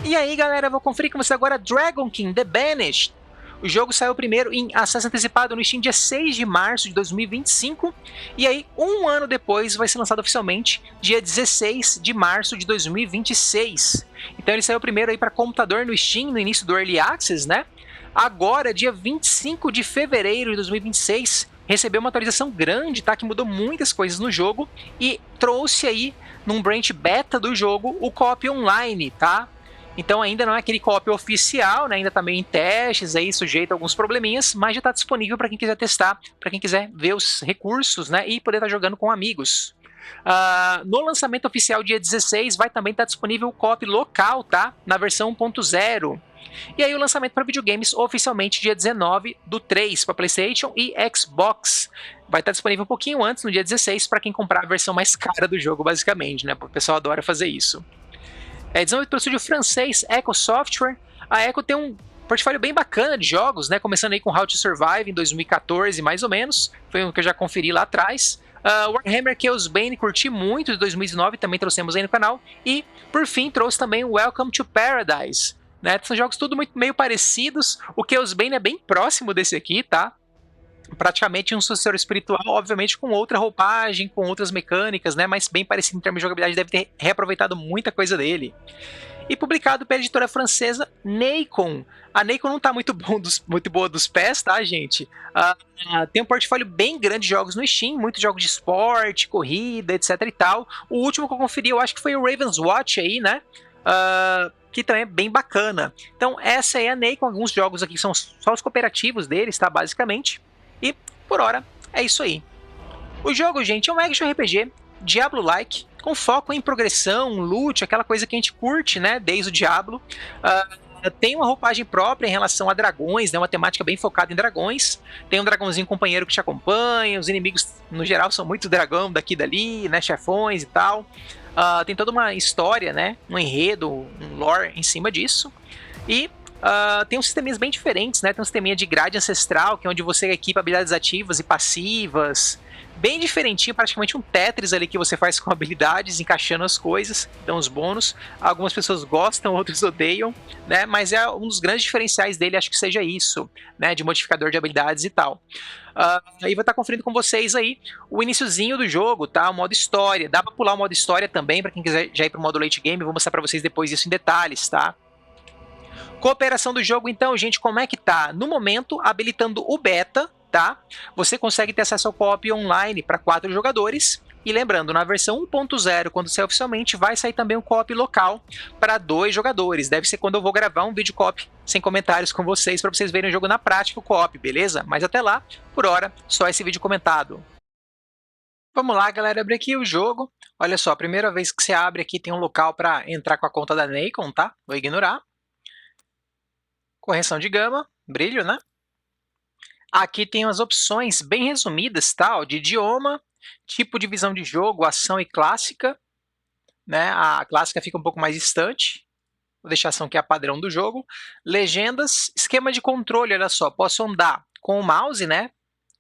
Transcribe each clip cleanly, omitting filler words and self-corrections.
E aí, galera, vou conferir com você agora Dragon King The Banished. O jogo saiu primeiro em acesso antecipado no Steam dia 6 de março de 2025, e aí, um ano depois, vai ser lançado oficialmente dia 16 de março de 2026. Então ele saiu primeiro aí para computador no Steam, no início do Early Access, né? Agora, dia 25 de fevereiro de 2026, recebeu uma atualização grande, tá? Que mudou muitas coisas no jogo e trouxe aí, num branch beta do jogo, o co-op online, tá? Então ainda não é aquele co-op oficial, né? Ainda está meio em testes, aí, sujeito a alguns probleminhas, mas já está disponível para quem quiser testar, para quem quiser ver os recursos, né? E poder estar jogando com amigos. No lançamento oficial dia 16 vai também estar disponível o co-op local, tá? Na versão 1.0. E aí o lançamento para videogames oficialmente dia 19 do 3 para PlayStation e Xbox. Vai estar disponível um pouquinho antes, no dia 16, para quem comprar a versão mais cara do jogo, basicamente, né? O pessoal adora fazer isso. É desenvolvido pelo estúdio francês Echo Software. A Echo tem um portfólio bem bacana de jogos, né? Começando aí com How to Survive em 2014, mais ou menos. Foi um que eu já conferi lá atrás. Warhammer Chaos Bane, curti muito, de 2019, também trouxemos aí no canal. E, por fim, trouxe também Welcome to Paradise. Né? São jogos tudo muito meio parecidos. O Chaos Bane é bem próximo desse aqui, tá? Praticamente um sucessor espiritual, obviamente com outra roupagem, com outras mecânicas, né? Mas bem parecido em termos de jogabilidade, deve ter reaproveitado muita coisa dele. E publicado pela editora francesa Nacon. A Nacon não tá muito boa dos pés, tá, gente? Tem um portfólio bem grande de jogos no Steam, muitos jogos de esporte, corrida, etc e tal. O último que eu conferi, eu acho que foi o Raven's Watch aí, né? Que também é bem bacana. Então essa é a Nacon, alguns jogos aqui são só os cooperativos deles, tá, basicamente. E, por hora, é isso aí. O jogo, gente, é um action RPG, Diablo-like, com foco em progressão, loot, aquela coisa que a gente curte, né, desde o Diablo. Tem uma roupagem própria em relação a dragões, né, uma temática bem focada em dragões. Tem um dragãozinho companheiro que te acompanha, os inimigos, no geral, são muito dragão daqui e dali, né, chefões e tal. Tem toda uma história, né, um enredo, um lore em cima disso. E tem uns sisteminhas bem diferentes, né? Tem um sisteminha de grade ancestral, que é onde você equipa habilidades ativas e passivas. Bem diferentinho, praticamente um Tetris ali que você faz com habilidades, encaixando as coisas, dão os bônus. Algumas pessoas gostam, outros odeiam, né? Mas é um dos grandes diferenciais dele, acho que seja isso, né? De modificador de habilidades e tal. Aí vou estar conferindo com vocês aí o iniciozinho do jogo, tá? O modo história. Dá pra pular o modo história também, pra quem quiser já ir pro modo late game. Vou mostrar pra vocês depois isso em detalhes, tá? Cooperação do jogo, então, gente, como é que tá? No momento, habilitando o beta, tá? Você consegue ter acesso ao co-op online para 4 jogadores. E lembrando, na versão 1.0, quando sair oficialmente, vai sair também um co-op local para 2 jogadores. Deve ser quando eu vou gravar um vídeo co-op sem comentários com vocês, para vocês verem o jogo na prática, o co-op, beleza? Mas até lá, por hora, só esse vídeo comentado. Vamos lá, galera, abrir aqui o jogo. Olha só, a primeira vez que você abre aqui tem um local para entrar com a conta da Nacon, tá? Vou ignorar. Correção de gama, brilho, né? Aqui tem as opções bem resumidas, tá? De idioma, tipo de visão de jogo, ação e clássica. Né? A clássica fica um pouco mais distante. Vou deixar a ação que é a padrão do jogo. Legendas, esquema de controle, olha só. Posso andar com o mouse, né?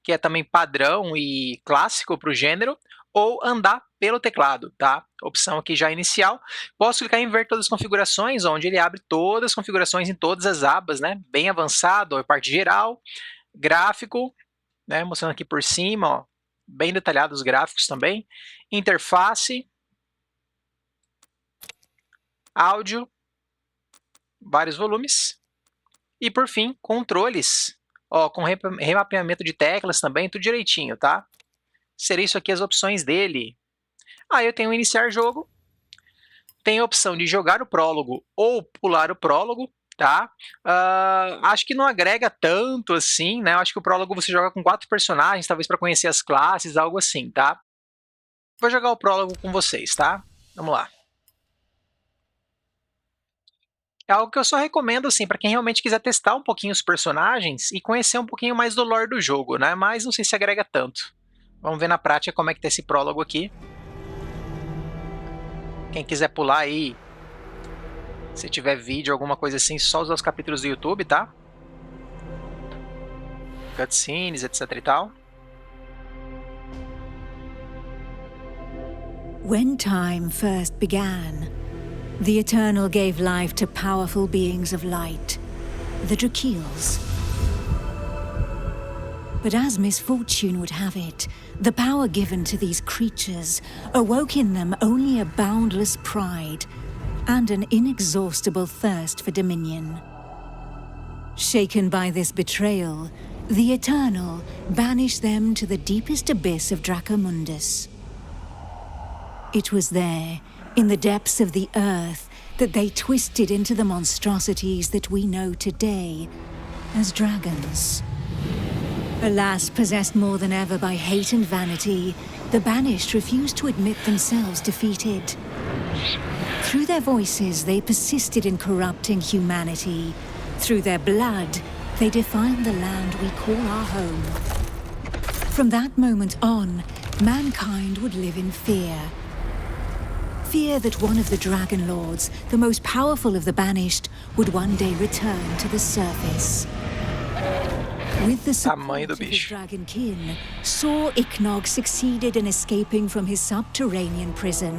Que é também padrão e clássico para o gênero, ou andar pelo teclado, tá? Opção aqui já inicial. Posso clicar em ver todas as configurações, onde ele abre todas as configurações em todas as abas, né? Bem avançado, a parte geral, gráfico, né? Mostrando aqui por cima, ó, bem detalhados os gráficos também. Interface, áudio, vários volumes. E por fim, controles, ó, com remapeamento de teclas também, tudo direitinho, tá? Seria isso aqui as opções dele. Aí eu tenho iniciar jogo, tem a opção de jogar o prólogo ou pular o prólogo, tá? Acho que não agrega tanto assim, né? Acho que o prólogo você joga com 4 personagens, talvez para conhecer as classes, algo assim, tá? Vou jogar o prólogo com vocês, tá? Vamos lá. É algo que eu só recomendo, assim, para quem realmente quiser testar um pouquinho os personagens e conhecer um pouquinho mais do lore do jogo, né? Mas não sei se agrega tanto. Vamos ver na prática como é que tá esse prólogo aqui. Quem quiser pular aí, se tiver vídeo, alguma coisa assim, só usar os capítulos do YouTube, tá? Cutscenes, etc e tal. When time first began, The Eternal gave life to powerful beings of light, the Drakils. But as misfortune would have it, the power given to these creatures awoke in them only a boundless pride and an inexhaustible thirst for dominion. Shaken by this betrayal, the Eternal banished them to the deepest abyss of Dracomundus. It was there, in the depths of the earth, that they twisted into the monstrosities that we know today as dragons. Alas, possessed more than ever by hate and vanity, the Banished refused to admit themselves defeated. Through their voices, they persisted in corrupting humanity. Through their blood, they defiled the land we call our home. From that moment on, mankind would live in fear. Fear that one of the Dragon Lords, the most powerful of the Banished, would one day return to the surface. With the support of his dragon kin, Saw Ichnog succeeded in escaping from his subterranean prison.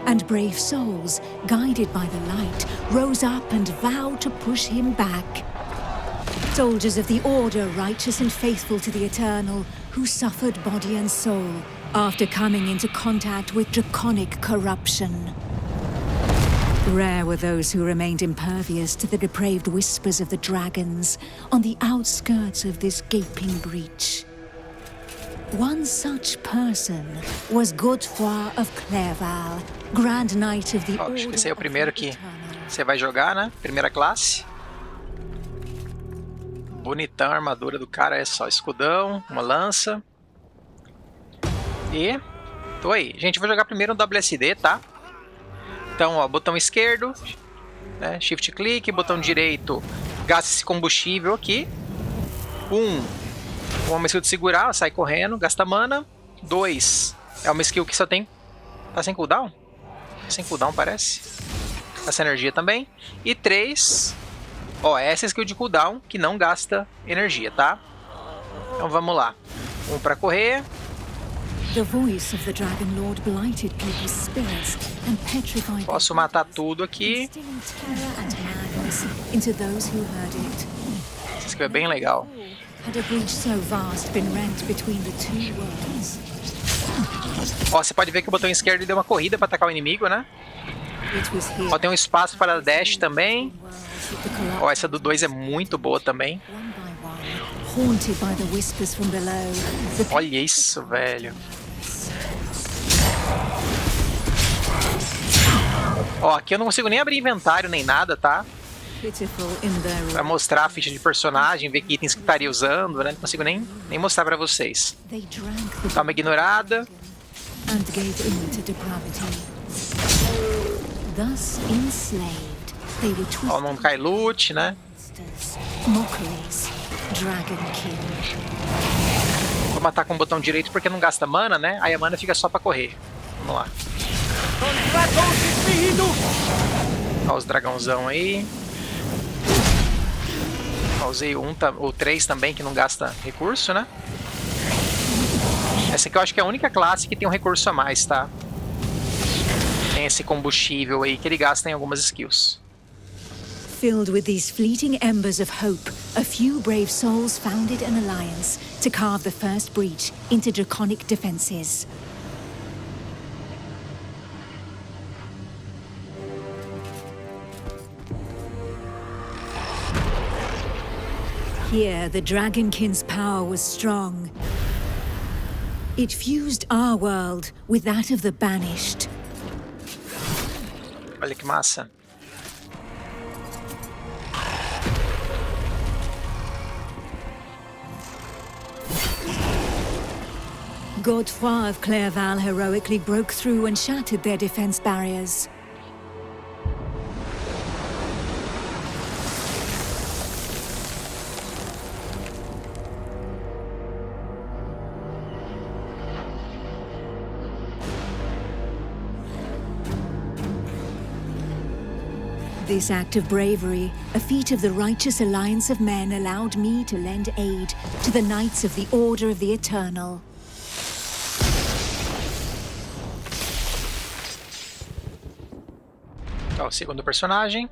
And brave souls, guided by the light, rose up and vowed to push him back. Soldiers of the Order, righteous and faithful to the Eternal, who suffered body and soul after coming into contact with draconic corruption. Rare were those who remained impervious to the depraved whispers of the dragons on the outskirts of this gaping breach. One such person was Godefroy of Clerval, Grand Knight of the Order. Acho que esse é o primeiro que você vai jogar, né? Primeira classe. Bonitão a armadura do cara, é só escudão, uma lança. E tô aí. Gente, vou jogar primeiro no WSD, tá? Então, ó, botão esquerdo, né, shift click, botão direito, gasta esse combustível aqui. Uma skill de segurar, sai correndo, gasta mana. 2, é uma skill que só tem... Tá sem cooldown? Sem cooldown, parece. Gasta energia também. E 3, ó, essa skill de cooldown que não gasta energia, tá? Então vamos lá. Pra correr. Posso matar tudo aqui. Essa skill é bem legal. Ó, você pode ver que o botão esquerdo deu uma corrida para atacar o inimigo, né? Ó, tem um espaço para dash também. Ó, essa do 2 é muito boa também. Olha isso, velho. Ó, aqui eu não consigo nem abrir inventário nem nada, tá? Vai mostrar a ficha de personagem, ver que itens que estaria usando, né? Não consigo nem mostrar pra vocês. Dá uma ignorada. Ó, não cai loot, né? Vou matar com o botão direito porque não gasta mana, né? Aí a mana fica só pra correr. Vamos lá. Ó, os dragãozão aí. Ó, usei o 3 também, que não gasta recurso, né? Essa aqui eu acho que é a única classe que tem um recurso a mais, tá? Tem esse combustível aí que ele gasta em algumas skills. Filled with these fleeting embers of hope, a few brave souls founded an alliance to carve the first breach into draconic defenses. Here, the Dragonkin's power was strong. It fused our world with that of the Banished. Olha que massa. Godefroy of Clerval heroically broke through and shattered their defense barriers. This act of bravery, a feat of the righteous alliance of men, allowed me to lend aid to the Knights of the Order of the Eternal. Ó, o segundo personagem.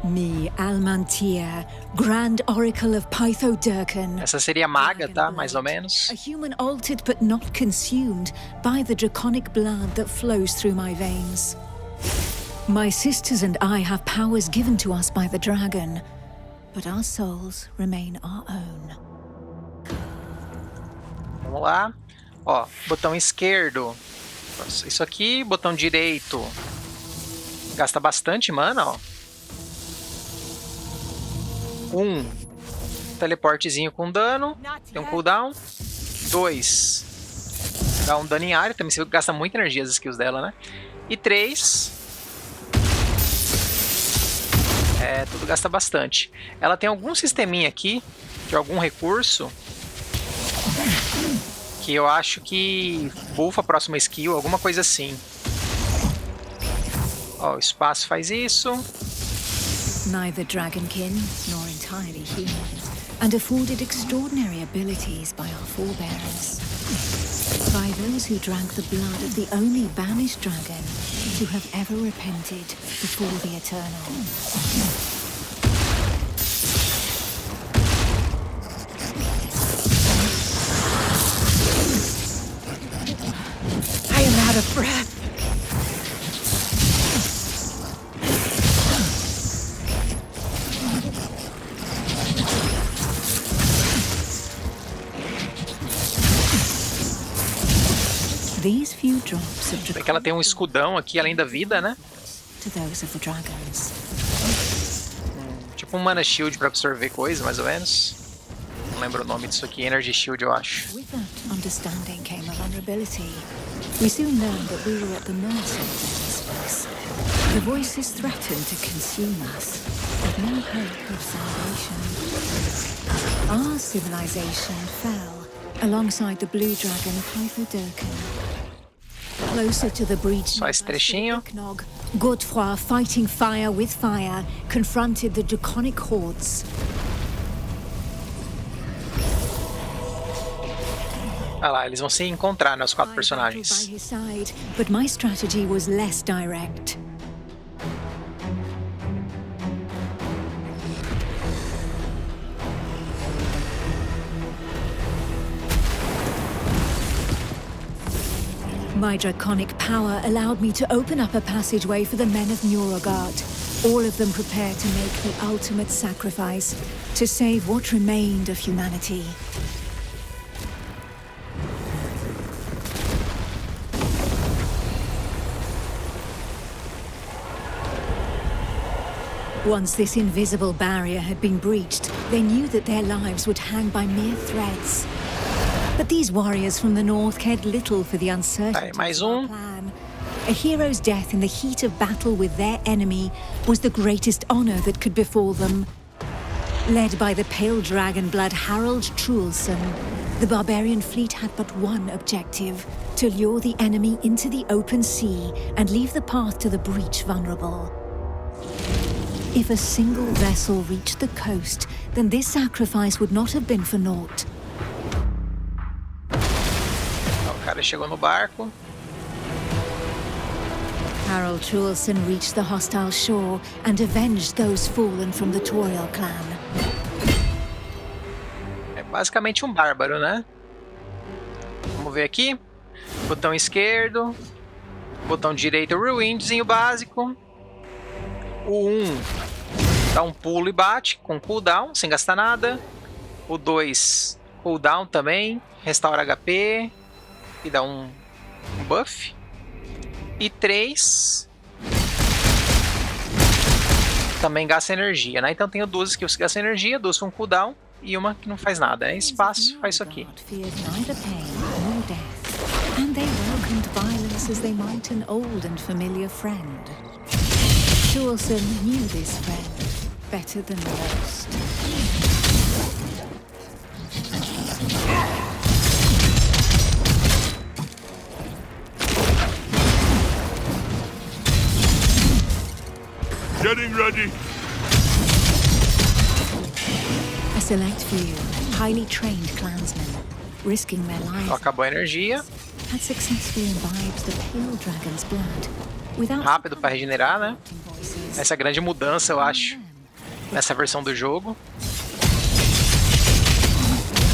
Me, Almantia, Grand Oracle of Pythodurcan. Essa seria maga, tá? Mais ou menos. A human altered but not consumed by the draconic blood that flows through my veins. My sisters and I have powers given to us by the dragon, but our souls remain our own. Vamos lá. Ó, botão esquerdo. Isso aqui, botão direito. Gasta bastante mana, ó. Teleportezinho com dano. Tem um cooldown. 2. Dá um dano em área. Também você gasta muita energia as skills dela, né? E 3. Tudo gasta bastante. Ela tem algum sisteminha aqui de algum recurso que eu acho que buffa a próxima skill, alguma coisa assim. Ó, o espaço faz isso. Neither dragonkin nor entirely human, and afforded extraordinary abilities by our forebears. By those who drank the blood of the only banished dragon to have ever repented before the Eternal. I am out of breath. These few drops of É que ela tem um escudão aqui além da vida, né? to those of the dragons. Tipo um mana shield pra absorver coisa, mais ou menos. Não lembro o nome disso aqui, Energy Shield, eu acho. With that understanding came a vulnerability. We soon learned that we were at the mercy of this place. The voices threatened to consume us, with no hope of salvation. Our civilization fell alongside the blue dragon Pythodurcan. Closer to the breach, Só esse trechinho. Godefroy, fighting fire with fire, confronted the draconic hordes. Ah lá, eles vão se encontrar, né, os 4 By personagens. his side, but my strategy was less direct. My draconic power allowed me to open up a passageway for the men of Nurogard, all of them prepared to make the ultimate sacrifice to save what remained of humanity. Once this invisible barrier had been breached, they knew that their lives would hang by mere threads. But these warriors from the north cared little for the uncertainty mais of our plan. A hero's death in the heat of battle with their enemy was the greatest honor that could befall them. Led by the pale dragon blood Harold Truelson, the barbarian fleet had but one objective: to lure the enemy into the open sea and leave the path to the breach vulnerable. If a single vessel reached the coast, then this sacrifice would not have been for naught. O cara chegou no barco. Harold Truelson reached the hostile shore and avenged those fallen from the Toriel clan. É basicamente um bárbaro, né? Vamos ver aqui. Botão esquerdo. Botão direito, Ruinzinho básico. O 1 dá um pulo e bate com cooldown, sem gastar nada. O 2, cooldown também, restaura HP e dá um buff. E 3 também gasta energia, né? Então tenho 12 skills que gastam energia, 2 com cooldown e uma que não faz nada. É espaço, faz isso aqui. And they welcomed violence as they might an old and familiar friend. Truelson knew this friend better than most. Getting ready. A select few, highly trained clansmen, risking their lives, Acabou a energia. had successfully imbibed the pale dragon's blood without Rápido para regenerar, né? Essa é a grande mudança, eu acho, nessa versão do jogo.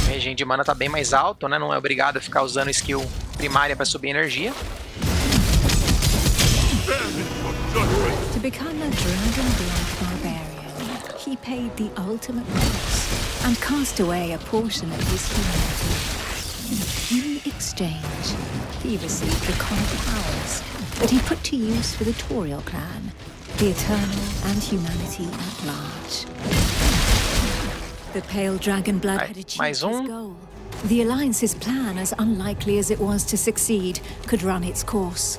O regen de mana tá bem mais alto, né? Não é obrigado a ficar usando skill primária para subir energia. To become a Dragonblood barbarian, he paid the ultimate price and cast away a portion of his humanity. In exchange, he received draconic powers that he put to use for the Toriel clan, the Eternal and humanity at large. The pale Dragonblood had achieved his goal. The Alliance's plan, as unlikely as it was to succeed, could run its course.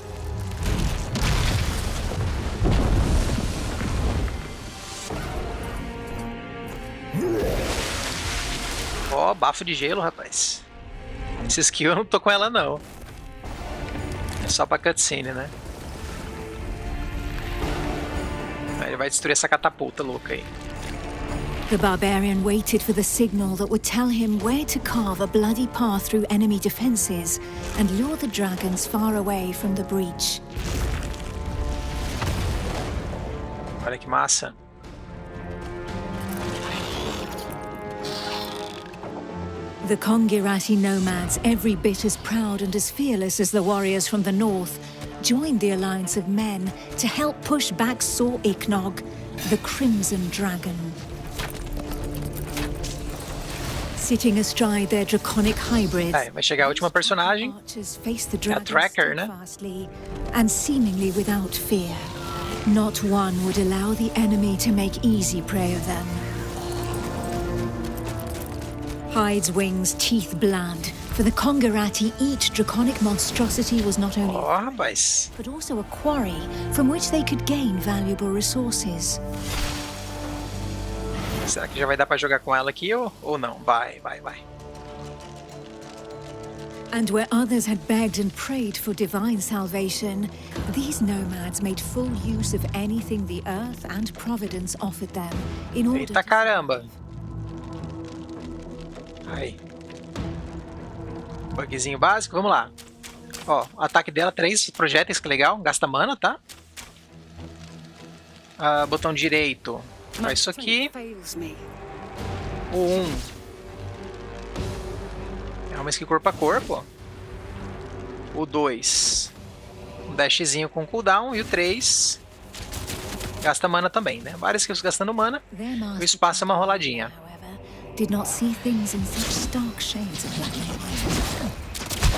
Ó, bafo de gelo, rapaz. Essa skill eu não tô com ela, não. É só pra cutscene, né? Ele vai destruir essa catapulta louca aí. The barbarian waited for the signal that would tell him where to carve a bloody path through enemy defenses and lure the dragons far away from the breach. Olha que massa. The Kongirati nomads, every bit as proud and as fearless as the warriors from the north, joined the alliance of men to help push back Sor Iknog, the Crimson Dragon. Sitting astride their draconic hybrids, vai chegar a última personagem, a Tracker, né? And seemingly without fear. Not one would allow the enemy to make easy prey of them. Hides, wings, teeth, blood. For the Kongirati, each draconic monstrosity was not only a rapaz, but also a quarry from which they could gain valuable resources. Será que já vai dar pra jogar com ela aqui ou não? Vai. And where others had begged and prayed for divine salvation, these nomads made full use of anything the earth and providence offered them in order Eita caramba! Aí. Bugzinho básico, vamos lá. Ó, o ataque dela, 3 projéteis, que legal. Gasta mana, tá? Botão direito. Faz isso aqui. O 1. É uma skill corpo a corpo. O 2. Um dashzinho com cooldown. E o 3. Gasta mana também, né? Várias skills gastando mana. O espaço é uma roladinha. Did not see things in such stark shades of black and white.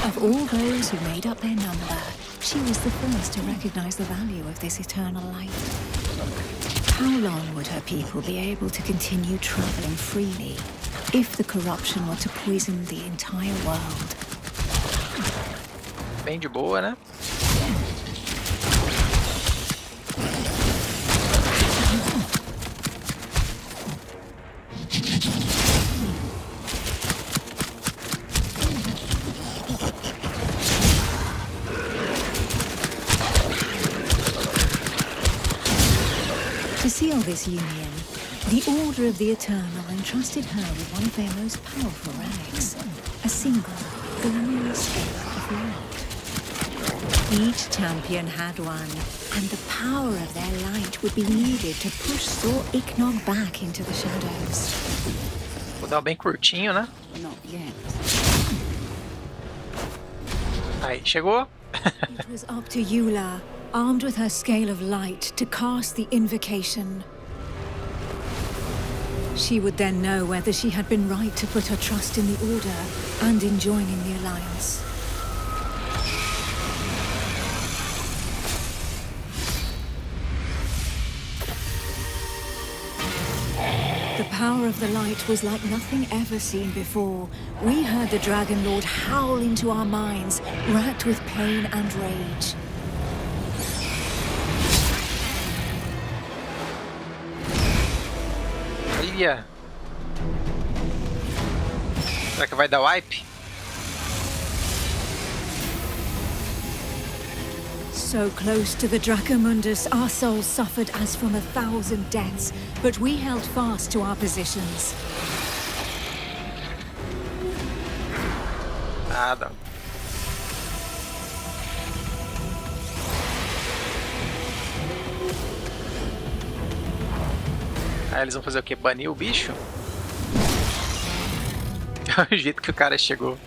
Of all those who made up their number, she was the first to recognize the value of this eternal light. How long would her people be able to continue traveling freely if the corruption were to poison the entire world? Bem de boa, né? To seal this union, the Order of the Eternal entrusted her with one of their most powerful relics, a single, glorious scale of light. Each champion had one, and the power of their light would be needed to push Sor Iknog back into the shadows. Vou dar bem curtinho, né? Not yet. Aí, chegou. It was up to Eula, armed with her scale of light, to cast the invocation. She would then know whether she had been right to put her trust in the Order and in joining the Alliance. The power of the light was like nothing ever seen before. We heard the Dragon Lord howl into our minds, racked with pain and rage. Olha. Será que vai dar wipe? So close to the Dracomundus, our souls suffered as from 1,000 deaths, but we held fast to our positions. Nada. Aí eles vão fazer o quê? Banir o bicho? O jeito que o cara chegou.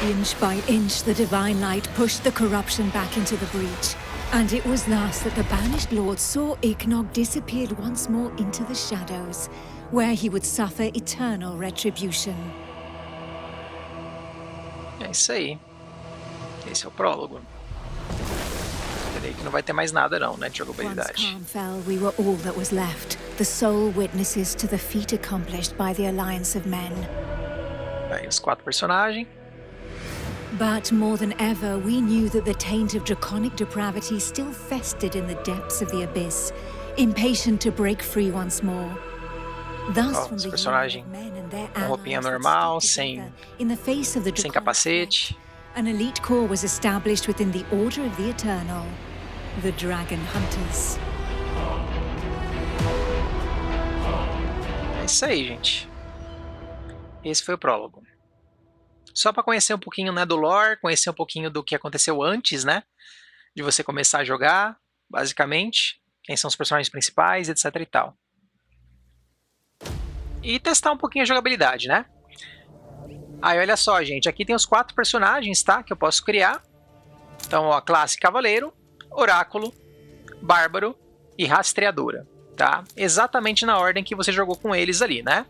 Inch by inch, the divine light pushed the corruption back into the breach. And it was thus that the banished lord saw Ignog disappeared once more into the shadows, where he would suffer eternal retribution. É isso aí. Esse é o prólogo. Peraí que não vai ter mais nada não, né, de jogabilidade. Once Calm fell, we were all that was left, the sole witnesses to the feat accomplished by the alliance of men. Aí os 4 personagens. But more than ever, we knew that the taint of draconic depravity still festered in the depths of the abyss, impatient to break free once more. Thus, from Os the personagens union of men and their com roupinha allies that normal, stood sem together in the face of the sem draconic capacete. threat, an elite corps was established within the Order of the Eternal, the Dragon Hunters. É isso aí, gente. Esse foi o prólogo. Só para conhecer um pouquinho, né, do lore, conhecer um pouquinho do que aconteceu antes, né, de você começar a jogar, basicamente, quem são os personagens principais, etc e tal. E testar um pouquinho a jogabilidade, né? Aí, olha só, gente, aqui tem os 4 personagens, tá, que eu posso criar. Então, ó, classe Cavaleiro, Oráculo, Bárbaro e Rastreadora, tá? Exatamente na ordem que você jogou com eles ali, né?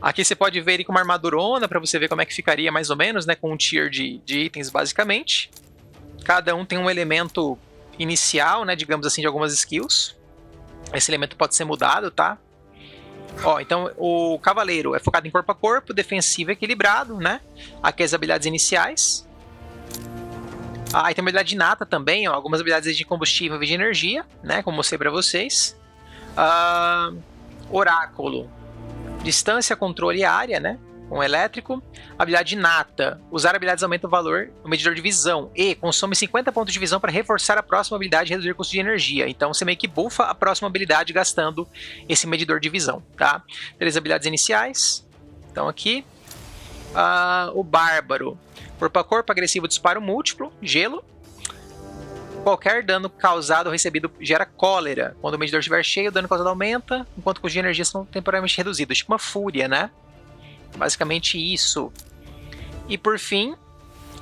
Aqui você pode ver ele com uma armadurona para você ver como é que ficaria mais ou menos, né, com um tier de itens basicamente. Cada um tem um elemento inicial, né, digamos assim, de algumas skills. Esse elemento pode ser mudado, tá? Ó, então o Cavaleiro é focado em corpo a corpo, defensivo e equilibrado, né? Aqui as habilidades iniciais. Ah, e tem uma habilidade inata também, ó, algumas habilidades de combustível e de energia, né, como mostrei para vocês. Oráculo. Distância, controle e área, né? Com elétrico. Habilidade inata. Usar habilidades aumenta o valor do medidor de visão. E consome 50 pontos de visão para reforçar a próxima habilidade e reduzir o custo de energia. Então você meio que buffa a próxima habilidade gastando esse medidor de visão, tá? 3 habilidades iniciais. Então aqui. O Bárbaro. Corpo a corpo, agressivo, disparo múltiplo. Gelo. Qualquer dano causado ou recebido gera cólera. Quando o medidor estiver cheio, o dano causado aumenta, enquanto os de energia são temporariamente reduzidos. Tipo uma fúria, né? Basicamente isso. E por fim,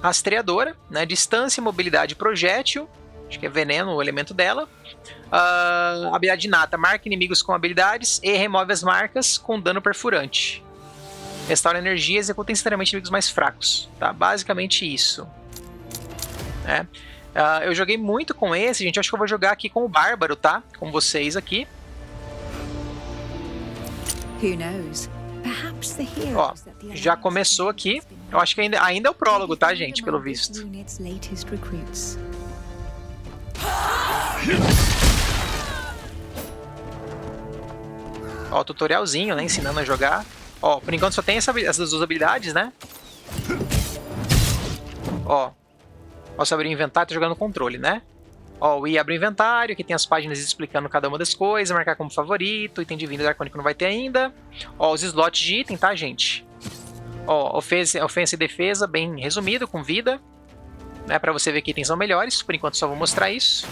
Rastreadora, né? Distância, mobilidade, projétil. Acho que é veneno o elemento dela. Habilidade inata, marca inimigos com habilidades e remove as marcas com dano perfurante. Restaura energia e executa instantaneamente inimigos mais fracos. Tá? Basicamente isso. Né? Eu joguei muito com esse, gente. Eu acho que eu vou jogar aqui com o Bárbaro, tá? Com vocês aqui. Ó, já começou aqui. Eu acho que ainda é o prólogo, tá, gente? Pelo visto. Ó, tutorialzinho, né? Ensinando a jogar. Ó, por enquanto só tem essas 2 habilidades, né? Ó. Posso abrir o inventário, tô jogando controle, né? Ó, o I abre o inventário, aqui tem as páginas explicando cada uma das coisas, marcar como favorito, item divino e dracônico não vai ter ainda. Ó, os slots de item, tá, gente? Ó, ofensa e defesa, bem resumido, com vida. Né, pra você ver que itens são melhores, por enquanto só vou mostrar isso.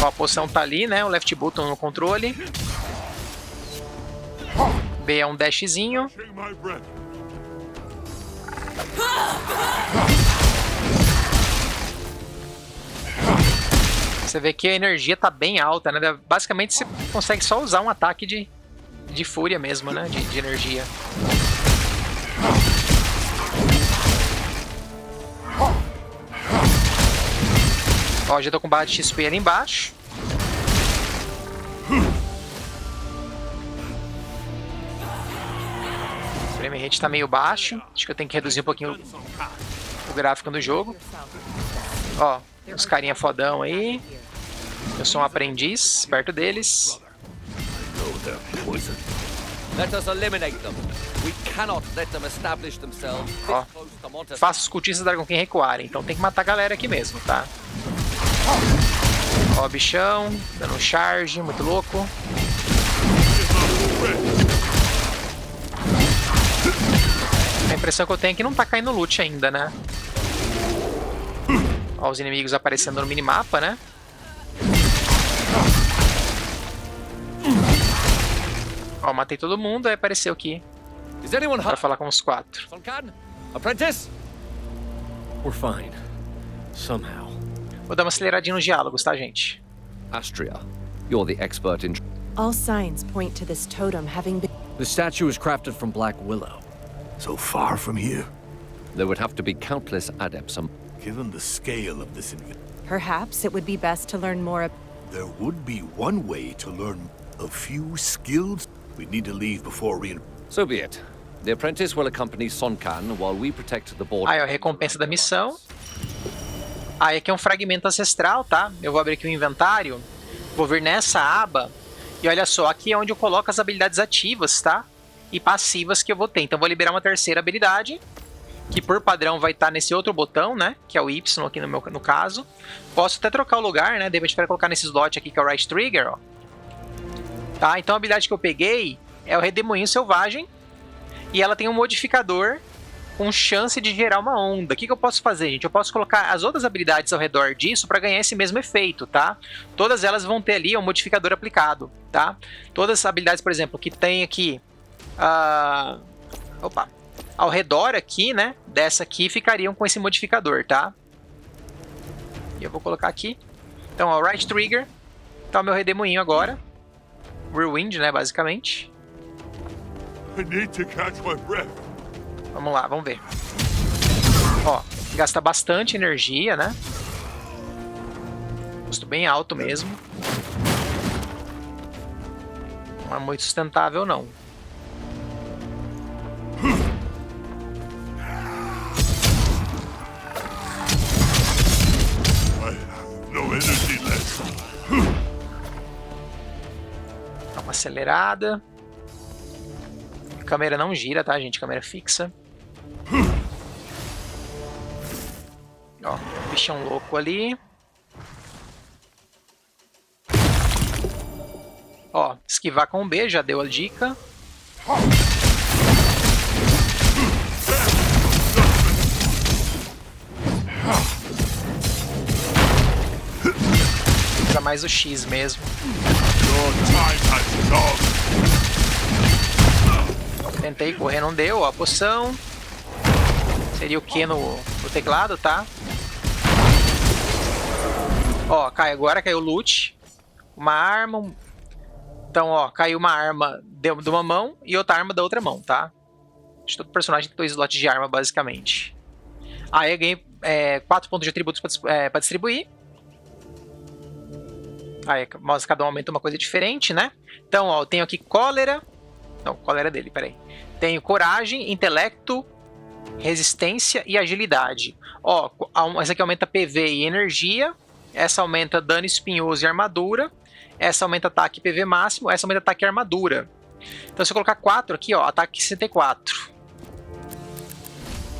Ó, a poção tá ali, né? O left button no controle. B é um dashzinho. Você vê que a energia tá bem alta, né? Basicamente você consegue só usar um ataque de fúria mesmo, né? De energia. Ó, já tô com barra de XP ali embaixo. O frame rate tá meio baixo. Acho que eu tenho que reduzir um pouquinho o gráfico do jogo. Ó, os carinha fodão aí. Eu sou um aprendiz perto deles. Let us eliminate them. We cannot let them establish themselves this Ó, close to Montes. faça os cultistas da Dragon King recuarem. Então tem que matar a galera aqui mesmo, tá? Ó, bichão, dando um charge, muito louco. A impressão que eu tenho é que não tá caindo loot ainda, né? Ó, os inimigos aparecendo no minimapa, né? Ó, matei todo mundo, aí apareceu aqui Is anyone pra hurt? falar com os 4. Sonkan? Apprentice? We're fine. Somehow. Vou dar uma aceleradinha nos diálogos, tá, gente? Astria, you're the expert in... All signs point to this totem having been. The statue was crafted from black willow. So far from here, There would have to be countless adepts. given the scale of this Perhaps it would be best to learn more. there would be one way to learn a few skills. We need to leave before So be it. The apprentice will accompany Sonkan while we protect the border. Aí, ó, recompensa da missão. Aí aqui é um fragmento ancestral, tá? Eu vou abrir aqui o inventário. Vou vir nessa aba. E olha só, aqui é onde eu coloco as habilidades ativas, tá? E passivas que eu vou ter. Então, eu vou liberar uma terceira habilidade. Que por padrão vai estar nesse outro botão, né? Que é o Y aqui no caso. Posso até trocar o lugar, né? De repente, para colocar nesse slot aqui, que é o Right Trigger, ó. Tá? Então, a habilidade que eu peguei é o Redemoinho Selvagem. E ela tem um modificador com chance de gerar uma onda. O que eu posso fazer, gente? Eu posso colocar as outras habilidades ao redor disso para ganhar esse mesmo efeito, tá? Todas elas vão ter ali um modificador aplicado, tá? Todas as habilidades, por exemplo, que tem aqui... Opa! Ao redor aqui, né? Dessa aqui, ficariam com esse modificador, tá? E eu vou colocar aqui. Então, ó, Right Trigger. Tá o meu redemoinho agora. Whirlwind, né? Basicamente. I need to catch my breath. Vamos lá, vamos ver. Ó, gasta bastante energia, né? Custo bem alto mesmo. Não é muito sustentável, não. I have no energy left. Dá uma acelerada. A câmera não gira, tá, gente? Câmera fixa. Ó, bichão louco ali. Ó, esquivar com B, já deu a dica. Usa mais o X mesmo. Your time has come. Tentei correr, não deu, ó, a poção. Seria o Q no teclado, tá? Ó, agora caiu loot. Uma arma. Então, ó, caiu uma arma de uma mão e outra arma da outra mão, tá? Acho que todo personagem tem 2 slots de arma, basicamente. Aí eu ganhei 4 pontos de atributos pra distribuir. Aí cada um aumenta uma coisa diferente, né? Então, ó, eu tenho aqui cólera. Não, cólera dele, peraí. Tenho coragem, intelecto, resistência e agilidade. Ó, essa aqui aumenta PV e energia. Essa aumenta dano espinhoso e armadura. Essa aumenta ataque e PV máximo. Essa aumenta ataque e armadura. Então, se eu colocar 4 aqui, ó, ataque 64.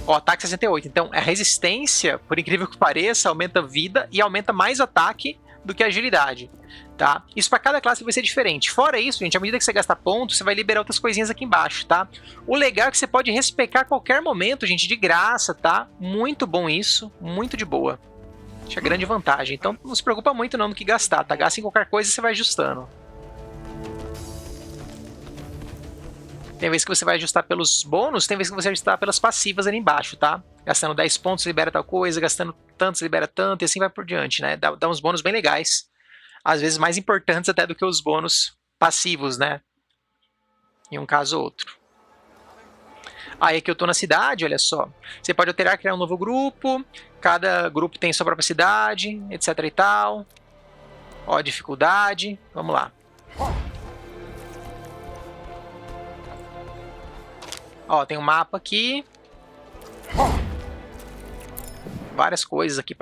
Ó, ataque 68. Então, a resistência, por incrível que pareça, aumenta vida e aumenta mais ataque do que agilidade, tá? Isso para cada classe vai ser diferente. Fora isso, gente, à medida que você gasta pontos, você vai liberar outras coisinhas aqui embaixo, tá? O legal é que você pode respecar a qualquer momento, gente, de graça, tá? Muito bom isso, muito de boa. Acho que é a grande vantagem. Então, não se preocupa muito não no que gastar, tá? Gasta em qualquer coisa e você vai ajustando. Tem vezes que você vai ajustar pelos bônus, tem vezes que você vai ajustar pelas passivas ali embaixo, tá? Gastando 10 pontos libera tal coisa, gastando tantos libera tanto, e assim vai por diante, né? Dá uns bônus bem legais. Às vezes mais importantes até do que os bônus passivos, né? Em um caso ou outro. Aí aqui eu tô na cidade, olha só. Você pode alterar, criar um novo grupo. Cada grupo tem sua própria cidade, etc e tal. Ó, dificuldade. Vamos lá. Ó, tem um mapa aqui. Várias coisas aqui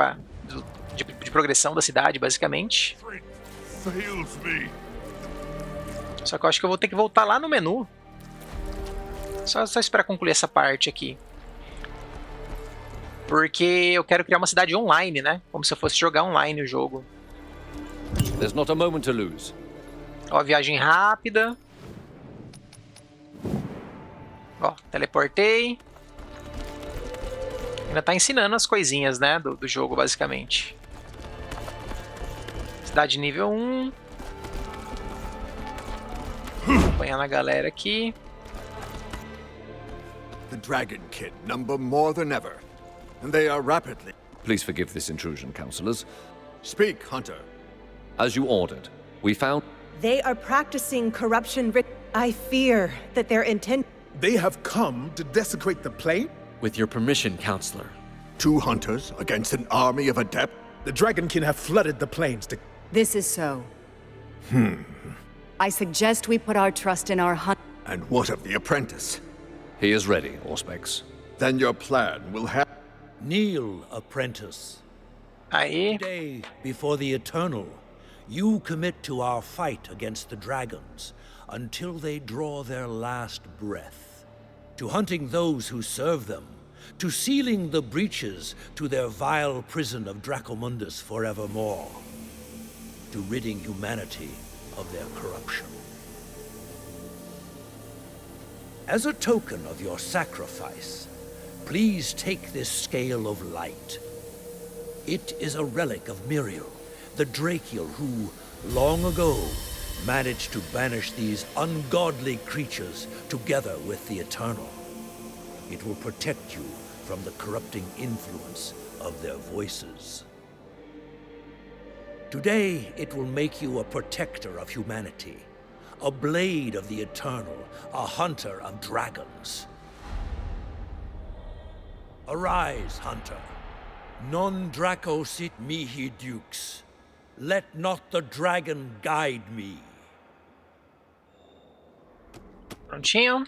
de progressão da cidade, basicamente. Fails me. Só que eu acho que eu vou ter que voltar lá no menu Só esperar concluir essa parte aqui. Porque eu quero criar uma cidade online, né? Como se eu fosse jogar online o jogo. There's not a moment to lose. Ó, viagem rápida. Ó, teleportei. Ainda tá ensinando as coisinhas, né? Do jogo, basicamente. Cidade nível 1. Acompanhando a galera aqui. The Dragonkin number more than ever, and they are rapidly... Please forgive this intrusion, councillors. Speak, Hunter. As you ordered, we found... They are practicing corruption. I fear that their intent. They have come to desecrate the plane? With your permission, Counselor. 2 hunters against an army of adept? The Dragonkin have flooded the plains to... This is so. I suggest we put our trust in our hunt. And what of the apprentice? He is ready, Auspex. Then your plan will have... Kneel, apprentice. Aí. Today, before the Eternal, you commit to our fight against the dragons until they draw their last breath. To hunting those who serve them, to sealing the breaches to their vile prison of Dracomundus forevermore, to ridding humanity of their corruption. As a token of your sacrifice, please take this scale of light. It is a relic of Miriel, the Drakiel who, long ago, managed to banish these ungodly creatures together with the Eternal. It will protect you from the corrupting influence of their voices. Today, it will make you a protector of humanity, a blade of the Eternal, a hunter of dragons. Arise, hunter. Non Draco sit mihi dukes. Let not the dragon guide me. Prontinho.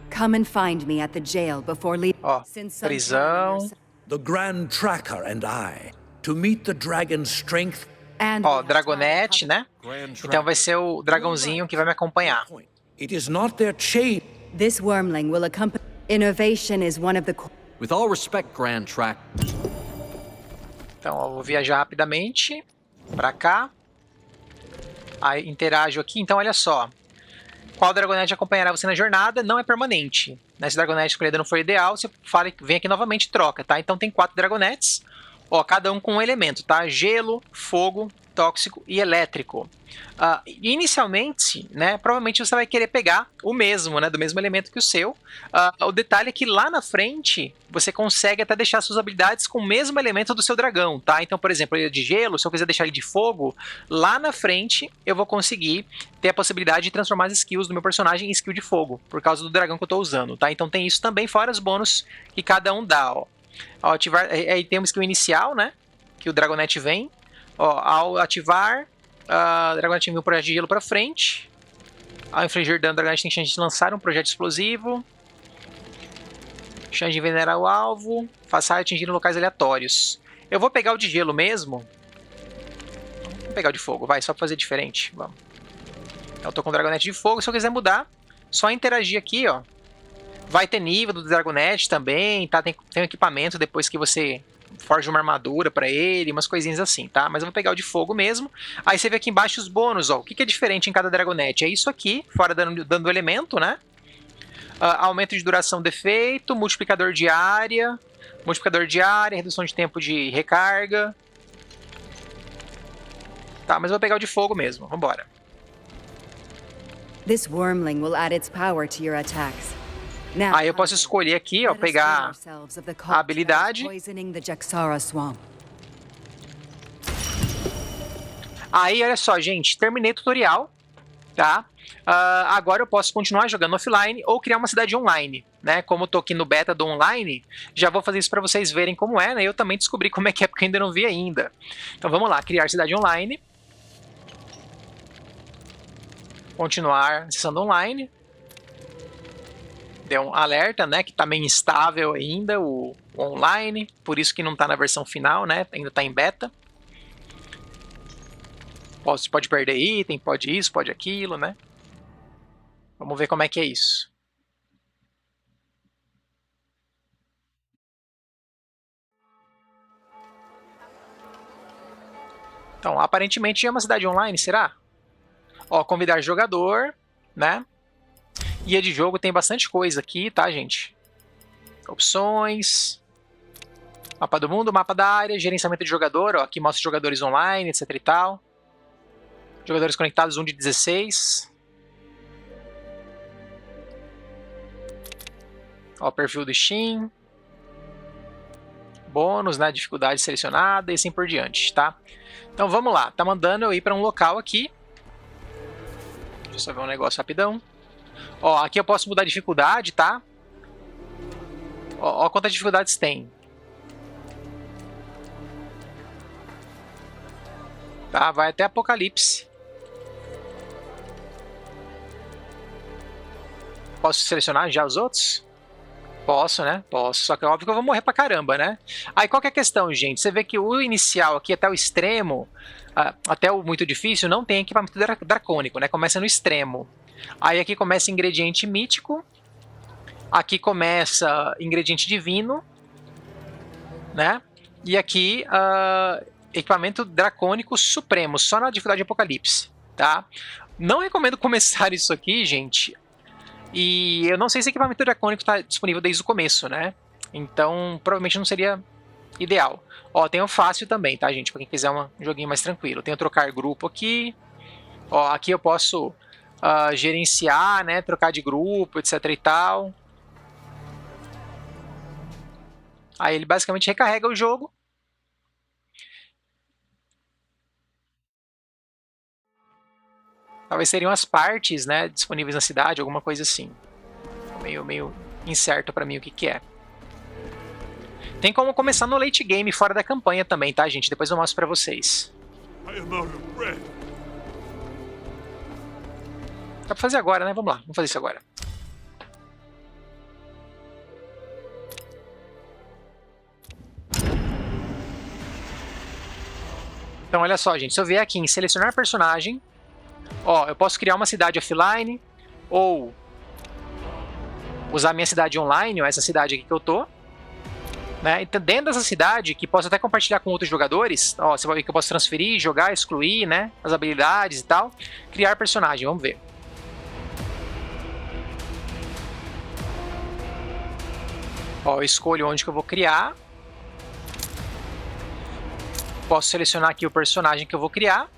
Come and find me at the jail before leaving. Ó, prisão. The Grand Tracker and I, to meet the dragon's strength. Ó, Dragonete, né? Então vai ser o dragãozinho que vai me acompanhar. It is not their chain. This wormling will accompany. Innovation is one of the. With all respect, Grand Track. Então, ó, vou viajar rapidamente pra cá. Aí interajo aqui. Então, olha só. Qual Dragonete acompanhará você na jornada? Não é permanente. Se o Dragonete escolhido não for ideal, você fala, vem aqui novamente e troca, tá? Então tem 4 Dragonetes. Ó, cada um com um elemento, tá? Gelo, fogo, tóxico e elétrico. Inicialmente, né, provavelmente você vai querer pegar o mesmo, né, do mesmo elemento que o seu. O detalhe é que lá na frente você consegue até deixar suas habilidades com o mesmo elemento do seu dragão, tá? Então, por exemplo, ele é de gelo, se eu quiser deixar ele de fogo, lá na frente eu vou conseguir ter a possibilidade de transformar as skills do meu personagem em skill de fogo, por causa do dragão que eu tô usando, tá? Então tem isso também, fora os bônus que cada um dá, ó. Ao ativar, aí tem uma skill inicial, né, que o Dragonete vem. Ó, ao ativar, o Dragonete envia um projeto de gelo para frente. Ao infligir dano, o Dragonete tem chance de lançar um projeto explosivo. Chance de envenenar o alvo. Faça atingir locais aleatórios. Eu vou pegar o de gelo mesmo. Vou pegar o de fogo, vai, só pra fazer diferente. Vamos. Eu tô com o Dragonete de fogo. Se eu quiser mudar, só interagir aqui, ó. Vai ter nível do Dragonete também, tá? Tem um equipamento depois que você forja uma armadura pra ele, umas coisinhas assim, tá? Mas eu vou pegar o de fogo mesmo. Aí você vê aqui embaixo os bônus, ó. O que é diferente em cada Dragonete? É isso aqui, fora dando do elemento, né? Aumento de duração do efeito, multiplicador de área, redução de tempo de recarga. Tá, mas eu vou pegar o de fogo mesmo, vambora. This wormling will add its power to your attacks. Aí eu posso escolher aqui, ó, pegar a habilidade. Aí, olha só, gente, terminei o tutorial, tá? Agora eu posso continuar jogando offline ou criar uma cidade online, né? Como eu tô aqui no beta do online, já vou fazer isso para vocês verem como é, né? Eu também descobri como é que é, porque eu ainda não vi ainda. Então vamos lá, criar cidade online. Continuar acessando online. Deu um alerta, né, que tá meio instável ainda o online, por isso que não tá na versão final, né, ainda tá em beta. Pode perder item, pode isso, pode aquilo, né. Vamos ver como é que é isso. Então, aparentemente é uma cidade online, será? Ó, convidar jogador, né? Guia de jogo, tem bastante coisa aqui, tá, gente? Opções. Mapa do mundo, mapa da área, gerenciamento de jogador, ó, aqui mostra jogadores online, etc e tal. Jogadores conectados 1 de 16. Ó, perfil do Steam. Bônus, né, dificuldade selecionada e assim por diante, tá? Então vamos lá, tá mandando eu ir para um local aqui. Deixa eu só ver um negócio rapidão. Ó, aqui eu posso mudar a dificuldade, tá? Ó, quantas dificuldades tem. Tá, vai até Apocalipse. Posso selecionar já os outros? Posso, né? Posso. Só que é óbvio que eu vou morrer pra caramba, né? Aí qual que é a questão, gente? Você vê que o inicial aqui até o extremo, até o muito difícil, não tem equipamento dracônico, né? Começa no extremo. Aí aqui começa ingrediente mítico. Aqui começa ingrediente divino, né? E aqui equipamento dracônico supremo, só na dificuldade de Apocalipse, tá? Não recomendo começar isso aqui, gente. E eu não sei se equipamento dracônico está disponível desde o começo, né? Então, provavelmente não seria ideal. Ó, tem o fácil também, tá, gente? Pra quem quiser um joguinho mais tranquilo. Tem o trocar grupo aqui. Ó, aqui eu posso gerenciar, né? Trocar de grupo, etc e tal. Aí ele basicamente recarrega o jogo. Talvez seriam as partes, né, disponíveis na cidade, alguma coisa assim. Meio incerto pra mim o que é. Tem como começar no late game, fora da campanha também, tá, gente? Depois eu mostro pra vocês. Dá pra fazer agora, né? Vamos lá, vamos fazer isso agora. Então, olha só, gente. Se eu vier aqui em selecionar personagem, ó, eu posso criar uma cidade offline, ou usar a minha cidade online, ó, essa cidade aqui que eu tô. Né? Então, dentro dessa cidade, que posso até compartilhar com outros jogadores, ó, você vai ver que eu posso transferir, jogar, excluir, né, as habilidades e tal. Criar personagem, vamos ver. Ó, eu escolho onde que eu vou criar. Posso selecionar aqui o personagem que eu vou criar.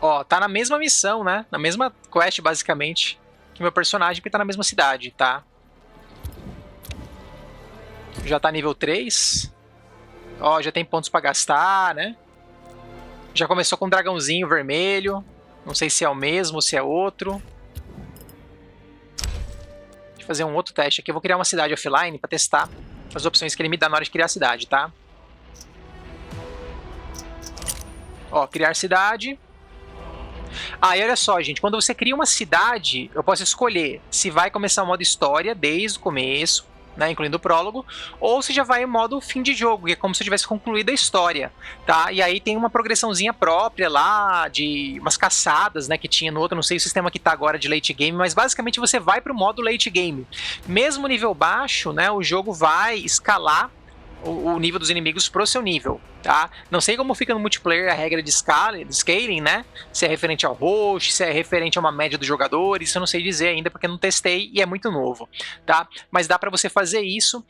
Ó, tá na mesma missão, né? Na mesma quest, basicamente, que meu personagem, que tá na mesma cidade, tá? Já tá nível 3. Ó, já tem pontos pra gastar, né? Já começou com um dragãozinho vermelho. Não sei se é o mesmo ou se é outro. Deixa eu fazer um outro teste aqui. Eu vou criar uma cidade offline pra testar as opções que ele me dá na hora de criar a cidade, tá? Ó, criar cidade. Ah, e olha só, gente, quando você cria uma cidade, eu posso escolher se vai começar o modo história desde o começo, né, incluindo o prólogo, ou se já vai em modo fim de jogo, que é como se eu tivesse concluído a história, tá? E aí tem uma progressãozinha própria lá, de umas caçadas, né, que tinha no outro, não sei o sistema que tá agora de late game, mas basicamente você vai pro modo late game. Mesmo nível baixo, né, o jogo vai escalar o nível dos inimigos pro seu nível, tá? Não sei como fica no multiplayer a regra de scaling, né? Se é referente ao host, se é referente a uma média dos jogadores, isso eu não sei dizer ainda porque eu não testei e é muito novo, tá? Mas dá pra você fazer isso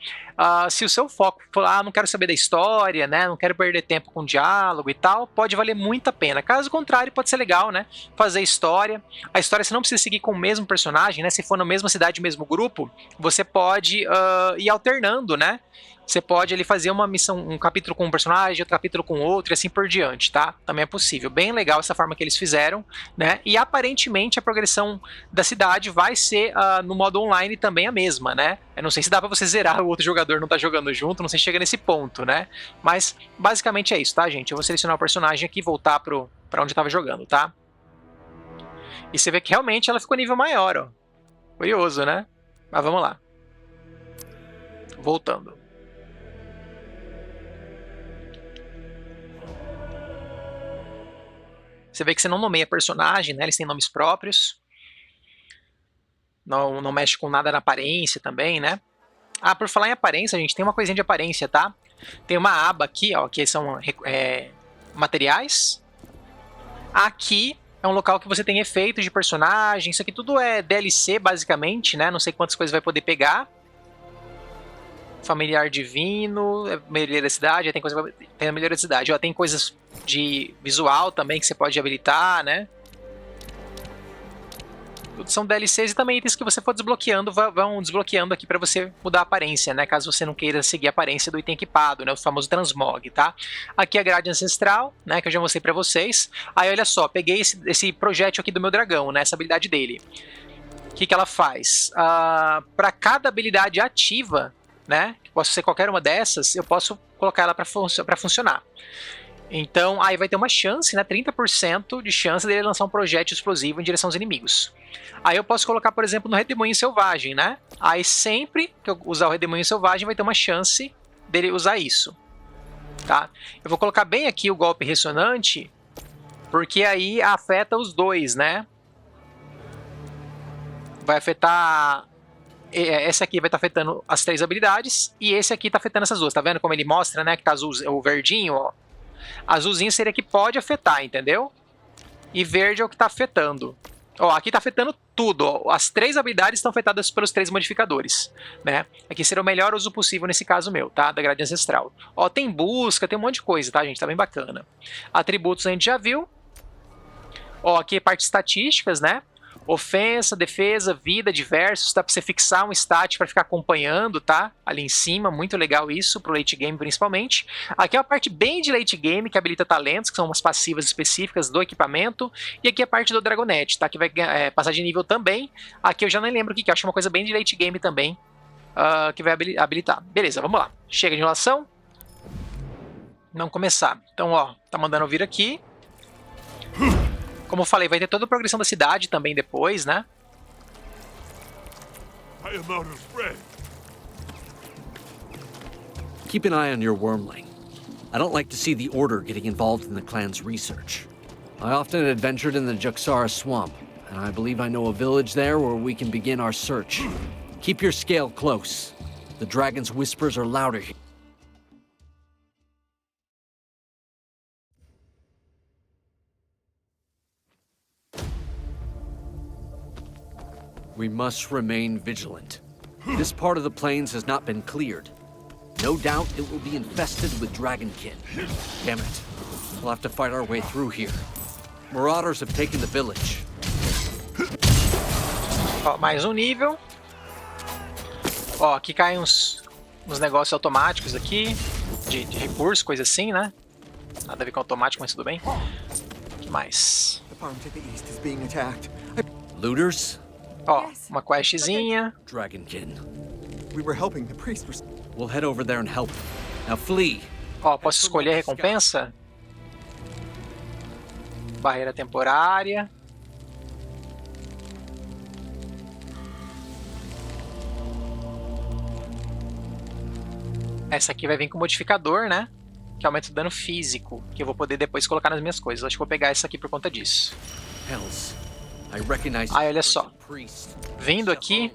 se o seu foco for, não quero saber da história, né? Não quero perder tempo com diálogo e tal, pode valer muito a pena. Caso contrário, pode ser legal, né? Fazer história. A história você não precisa seguir com o mesmo personagem, né? Se for na mesma cidade, mesmo grupo, você pode ir alternando, né? Você pode ali fazer uma missão, um capítulo com um personagem, outro capítulo com outro e assim por diante, tá? Também é possível. Bem legal essa forma que eles fizeram, né? E aparentemente a progressão da cidade vai ser no modo online também a mesma, né? Eu não sei se dá pra você zerar, o outro jogador não tá jogando junto, não sei se chega nesse ponto, né? Mas basicamente é isso, tá, gente? Eu vou selecionar o personagem aqui e voltar pra onde eu tava jogando, tá? E você vê que realmente ela ficou nível maior, ó. Curioso, né? Mas vamos lá. Voltando. Você vê que você não nomeia personagem, né? Eles têm nomes próprios. Não mexe com nada na aparência também, né? Ah, por falar em aparência, gente, tem uma coisinha de aparência, tá? Tem uma aba aqui, ó, que são materiais. Aqui é um local que você tem efeitos de personagem. Isso aqui tudo é DLC, basicamente, né? Não sei quantas coisas vai poder pegar. Familiar divino, melhoria da cidade, tem coisa tem a melhoria da cidade. Ó, tem coisas de visual também que você pode habilitar, né? Tudo são DLCs e também itens que você for desbloqueando, vão desbloqueando aqui para você mudar a aparência, né? Caso você não queira seguir a aparência do item equipado, né? O famoso transmog, tá? Aqui a grade ancestral, né? Que eu já mostrei para vocês. Aí olha só, peguei esse projétil aqui do meu dragão, né? Essa habilidade dele. O que ela faz? Para cada habilidade ativa, né? Que possa ser qualquer uma dessas, eu posso colocar ela para funcionar. Então, aí vai ter uma chance, né? 30% de chance dele lançar um projétil explosivo em direção aos inimigos. Aí eu posso colocar, por exemplo, no Redemoinho Selvagem, né? Aí sempre que eu usar o Redemoinho Selvagem vai ter uma chance dele usar isso, tá? Eu vou colocar bem aqui o golpe ressonante, porque aí afeta os dois, né? Vai afetar... Esse aqui vai estar afetando as 3 habilidades, e esse aqui está afetando essas duas. Tá vendo como ele mostra, né? Que tá azul, o verdinho, ó. Azulzinho seria que pode afetar, entendeu? E verde é o que está afetando. Ó, aqui está afetando tudo. Ó. As 3 habilidades estão afetadas pelos 3 modificadores, né? Aqui seria o melhor uso possível nesse caso meu, tá? Da grade ancestral. Ó, tem busca, tem um monte de coisa, tá, gente? Tá bem bacana. Atributos a gente já viu. Ó, aqui é parte de estatísticas, né? Ofensa, defesa, vida, diversos, dá pra você fixar um stat para ficar acompanhando, tá? Ali em cima, muito legal isso, pro late game principalmente. Aqui é uma parte bem de late game, que habilita talentos, que são umas passivas específicas do equipamento. E aqui é a parte do Dragonete, tá? Que vai passar de nível também. Aqui eu já nem lembro o que é, acho uma coisa bem de late game também, que vai habilitar. Beleza, vamos lá. Chega de enrolação. Não começar. Então, ó, tá mandando eu vir aqui. Como eu falei, vai ter toda a progressão da cidade também depois, né? I am out of bread. Keep an eye on your wormling. I don't like to see the Order getting involved in the clan's research. I often adventured in the Juxara swamp, and I believe I know a village there where we can begin our search. Keep your scale close. The dragon's whispers are louder here. We must remain vigilant. This part of the plains has not been cleared. No doubt it will be infested with dragonkin. Damn it. We'll have to fight our way through here. Marauders have taken the village. Ó, mais um nível. Ó, aqui caem uns negócios automáticos aqui. De recurso, coisa assim, né? Nada a ver com automático, mas tudo bem. O que mais? Looters? Ó, uma questzinha. Dragonkin. We were helping the priest. We'll head over there and help. Now flee. Ó, posso escolher a recompensa? Barreira temporária. Essa aqui vai vir com modificador, né? Que aumenta o dano físico, que eu vou poder depois colocar nas minhas coisas. Acho que vou pegar essa aqui por conta disso. Aí, olha só. Vindo aqui,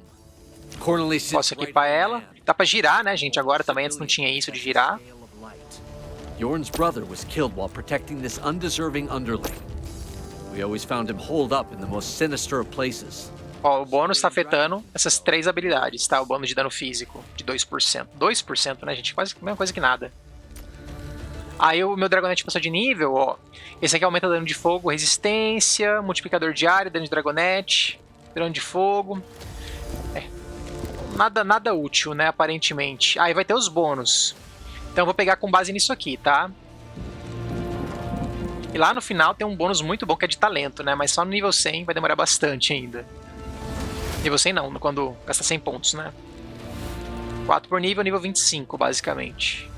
posso equipar ela. Dá pra girar, né, gente? Agora também, antes não tinha isso de girar. Yorn's brother was killed while protecting this undeserving underling. We always found him holed up in the most sinister of places. Ó, o bônus tá afetando essas 3 habilidades, tá? O bônus de dano físico, de 2%. 2%, né, gente? Quase a mesma coisa que nada. Aí o meu Dragonete passou de nível, ó. Esse aqui aumenta dano de fogo, resistência, multiplicador de área, dano de Dragonete, dano de fogo. Nada útil, né, aparentemente. Aí vai ter os bônus. Então eu vou pegar com base nisso aqui, tá? E lá no final tem um bônus muito bom que é de talento, né? Mas só no nível 100 vai demorar bastante ainda. Nível 100 não, quando gasta 100 pontos, né? 4 por nível, nível 25, basicamente.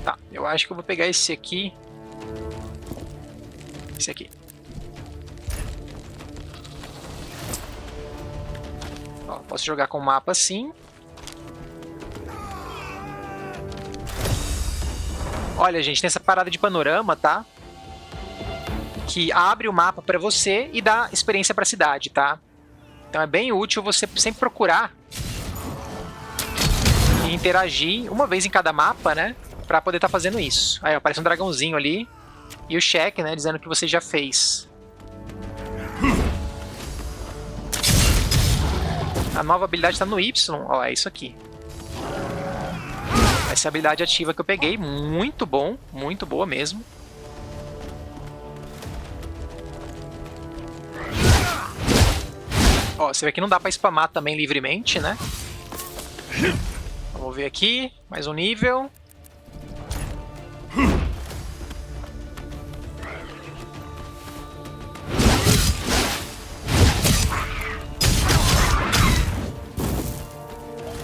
Tá, eu acho que eu vou pegar esse aqui. Esse aqui. Ó, posso jogar com o mapa assim. Olha, gente, tem essa parada de panorama, tá? Que abre o mapa pra você e dá experiência pra cidade, tá? Então é bem útil você sempre procurar e interagir uma vez em cada mapa, né? Pra poder estar fazendo isso. Aí aparece um dragãozinho ali e o cheque, né? Dizendo que você já fez. A nova habilidade tá no Y. Ó, é isso aqui. Essa é a habilidade ativa que eu peguei. Muito bom. Muito boa mesmo. Ó, você vê que não dá pra spamar também livremente, né? Vamos ver aqui. Mais um nível.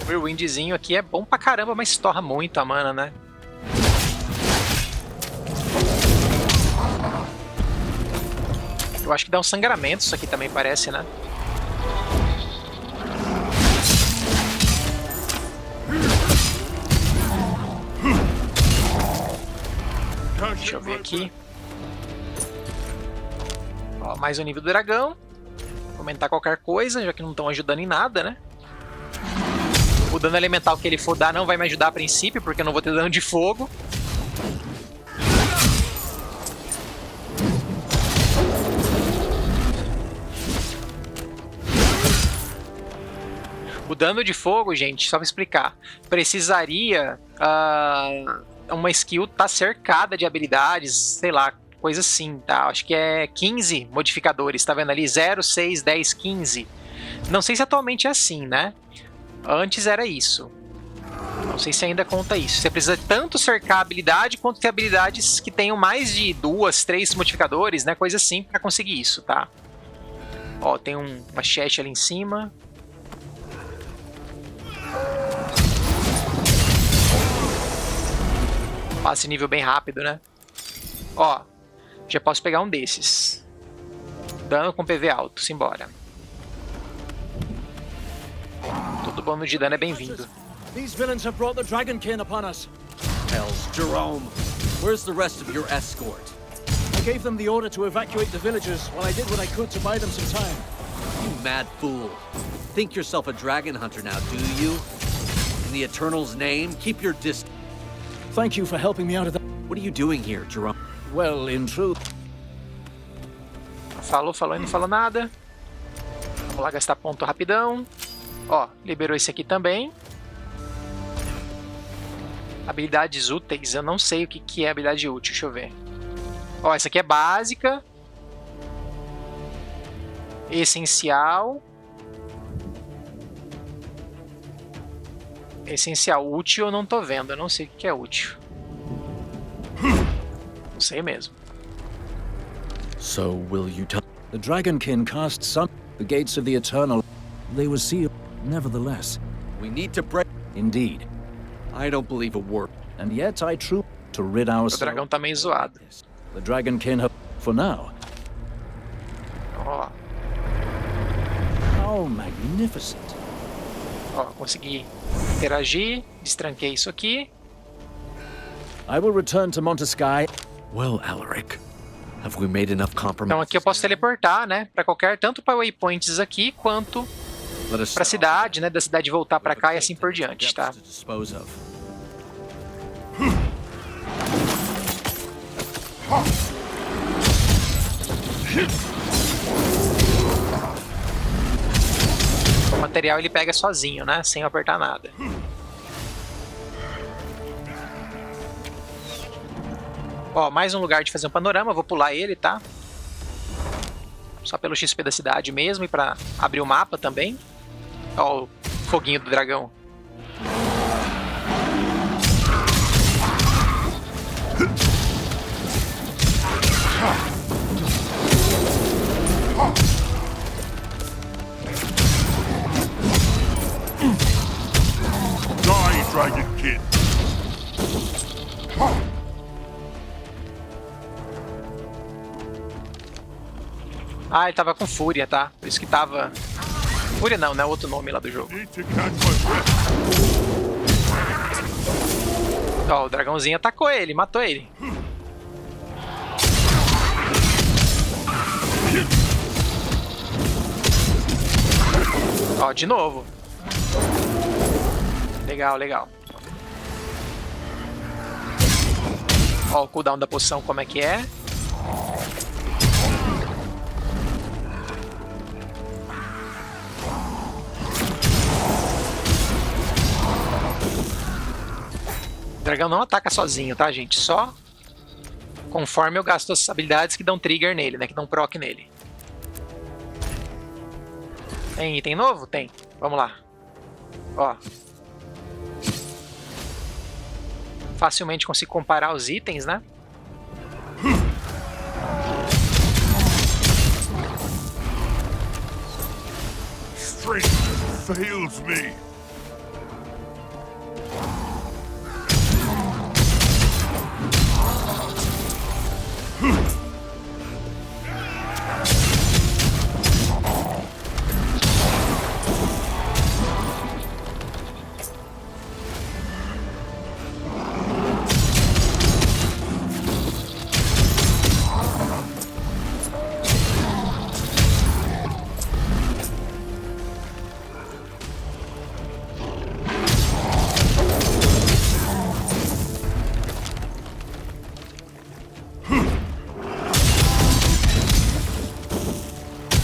O Whirlwindzinho aqui é bom pra caramba, mas torra muito a mana, né? Eu acho que dá um sangramento isso aqui também, parece, né? Deixa eu ver aqui. Ó, mais um nível do dragão. Vou comentar qualquer coisa, já que não estão ajudando em nada, né? O dano elemental que ele for dar não vai me ajudar a princípio, porque eu não vou ter dano de fogo. O dano de fogo, gente, só pra explicar, precisaria uma skill tá cercada de habilidades, sei lá, coisa assim, tá? Acho que é 15 modificadores, tá vendo ali? 0, 6, 10, 15. Não sei se atualmente é assim, né? Antes era isso. Não sei se ainda conta isso. Você precisa tanto cercar a habilidade quanto ter habilidades que tenham mais de 2, 3 modificadores, né? Coisa assim pra conseguir isso, tá? Ó, tem uma chest ali em cima. Passe nível bem rápido, né? Ó, já posso pegar um desses. Dano com PV alto, simbora. Todo bônus de dano é bem-vindo. These villains have brought the Dragonkin upon us. Hells, Jerome. Where's the rest of your escort? I gave them the order to evacuate the villagers while I did what I could to buy them some time. You mad fool. Think yourself a dragon hunter now, do you? In the Eternal's name, keep your distance. Thank you for helping me out of that. What are you doing here, Jerome? Well, in truth... Falou e não falou nada. Vamos lá gastar ponto rapidão. Ó, liberou esse aqui também. Habilidades úteis, eu não sei o que é habilidade útil, deixa eu ver. Ó, essa aqui é básica. Essencial. Essencial, útil eu não tô vendo, eu não sei o que é útil. Não sei mesmo. So will you tell... The Dragonkin cast some... The gates of the Eternal... They were sealed, nevertheless. We need to break... Indeed. I don't believe a word. And yet I troop to rid ourselves... O dragão tá meio zoado. The Dragonkin have... For now. Ó. How magnificent. Ó, consegui interagir, destranquei isso aqui. I will return to Montesky. Well, Alaric, have we made enough compromise? Então aqui eu posso teleportar, né, para qualquer, tanto para waypoints aqui quanto para a cidade, né, da cidade voltar para cá e assim por diante, tá? O material ele pega sozinho, né, sem eu apertar nada. Ó, mais um lugar de fazer um panorama, vou pular ele, tá? Só pelo XP da cidade mesmo e pra abrir o mapa também. Ó, o foguinho do dragão. Die, Dragonkin! Ah, ele tava com Fúria, tá? Por isso que tava... Fúria não, né? Outro nome lá do jogo. Ó, o dragãozinho atacou ele, matou ele. Ó, de novo. Legal, legal. Ó, o cooldown da poção como é que é. O dragão não ataca sozinho, tá, gente? Só conforme eu gasto as habilidades que dão trigger nele, né? Que dão proc nele. Tem item novo? Tem. Vamos lá. Ó. Facilmente consigo comparar os itens, né? Strength fails me.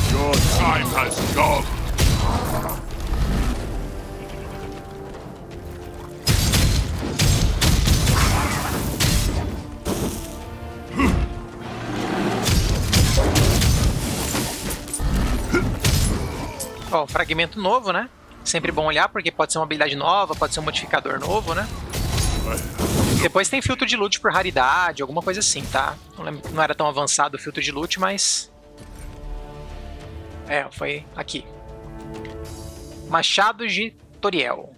Your time has gone. Ó, fragmento novo, né? Sempre bom olhar, porque pode ser uma habilidade nova, pode ser um modificador novo, né? Depois tem filtro de loot por raridade, alguma coisa assim, tá? Não era tão avançado o filtro de loot, mas... É, foi aqui. Machado de Toriel.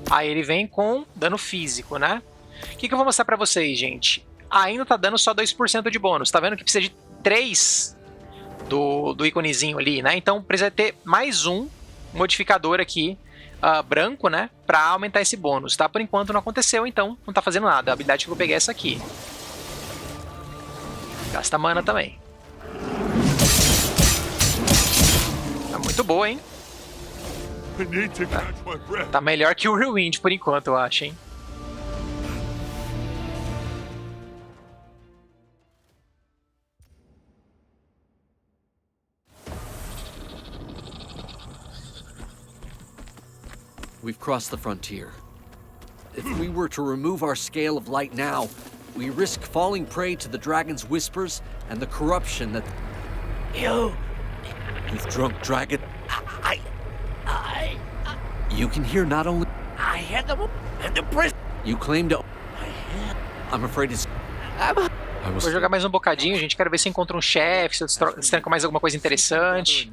Aí ele vem com dano físico, né? O que eu vou mostrar pra vocês, gente? Ainda tá dando só 2% de bônus. Tá vendo que precisa de 3 do íconezinho ali, né? Então precisa ter mais um modificador aqui, branco, né? Pra aumentar esse bônus, tá? Por enquanto não aconteceu, então não tá fazendo nada. A habilidade que eu vou pegar é essa aqui. Gasta mana também. Tá muito boa, hein? Tá melhor que o Rewind por enquanto, eu acho, hein? We've crossed the frontier. If we were to remove our scale of light now, we risk falling prey to the dragon's whispers and the corruption that... You've drunk dragon. You can hear not only... I had them and the prison. You claim to... I'm afraid it's... Vou jogar mais um bocadinho, gente. Quero ver se encontro um chefe, se eu tranco mais alguma coisa interessante.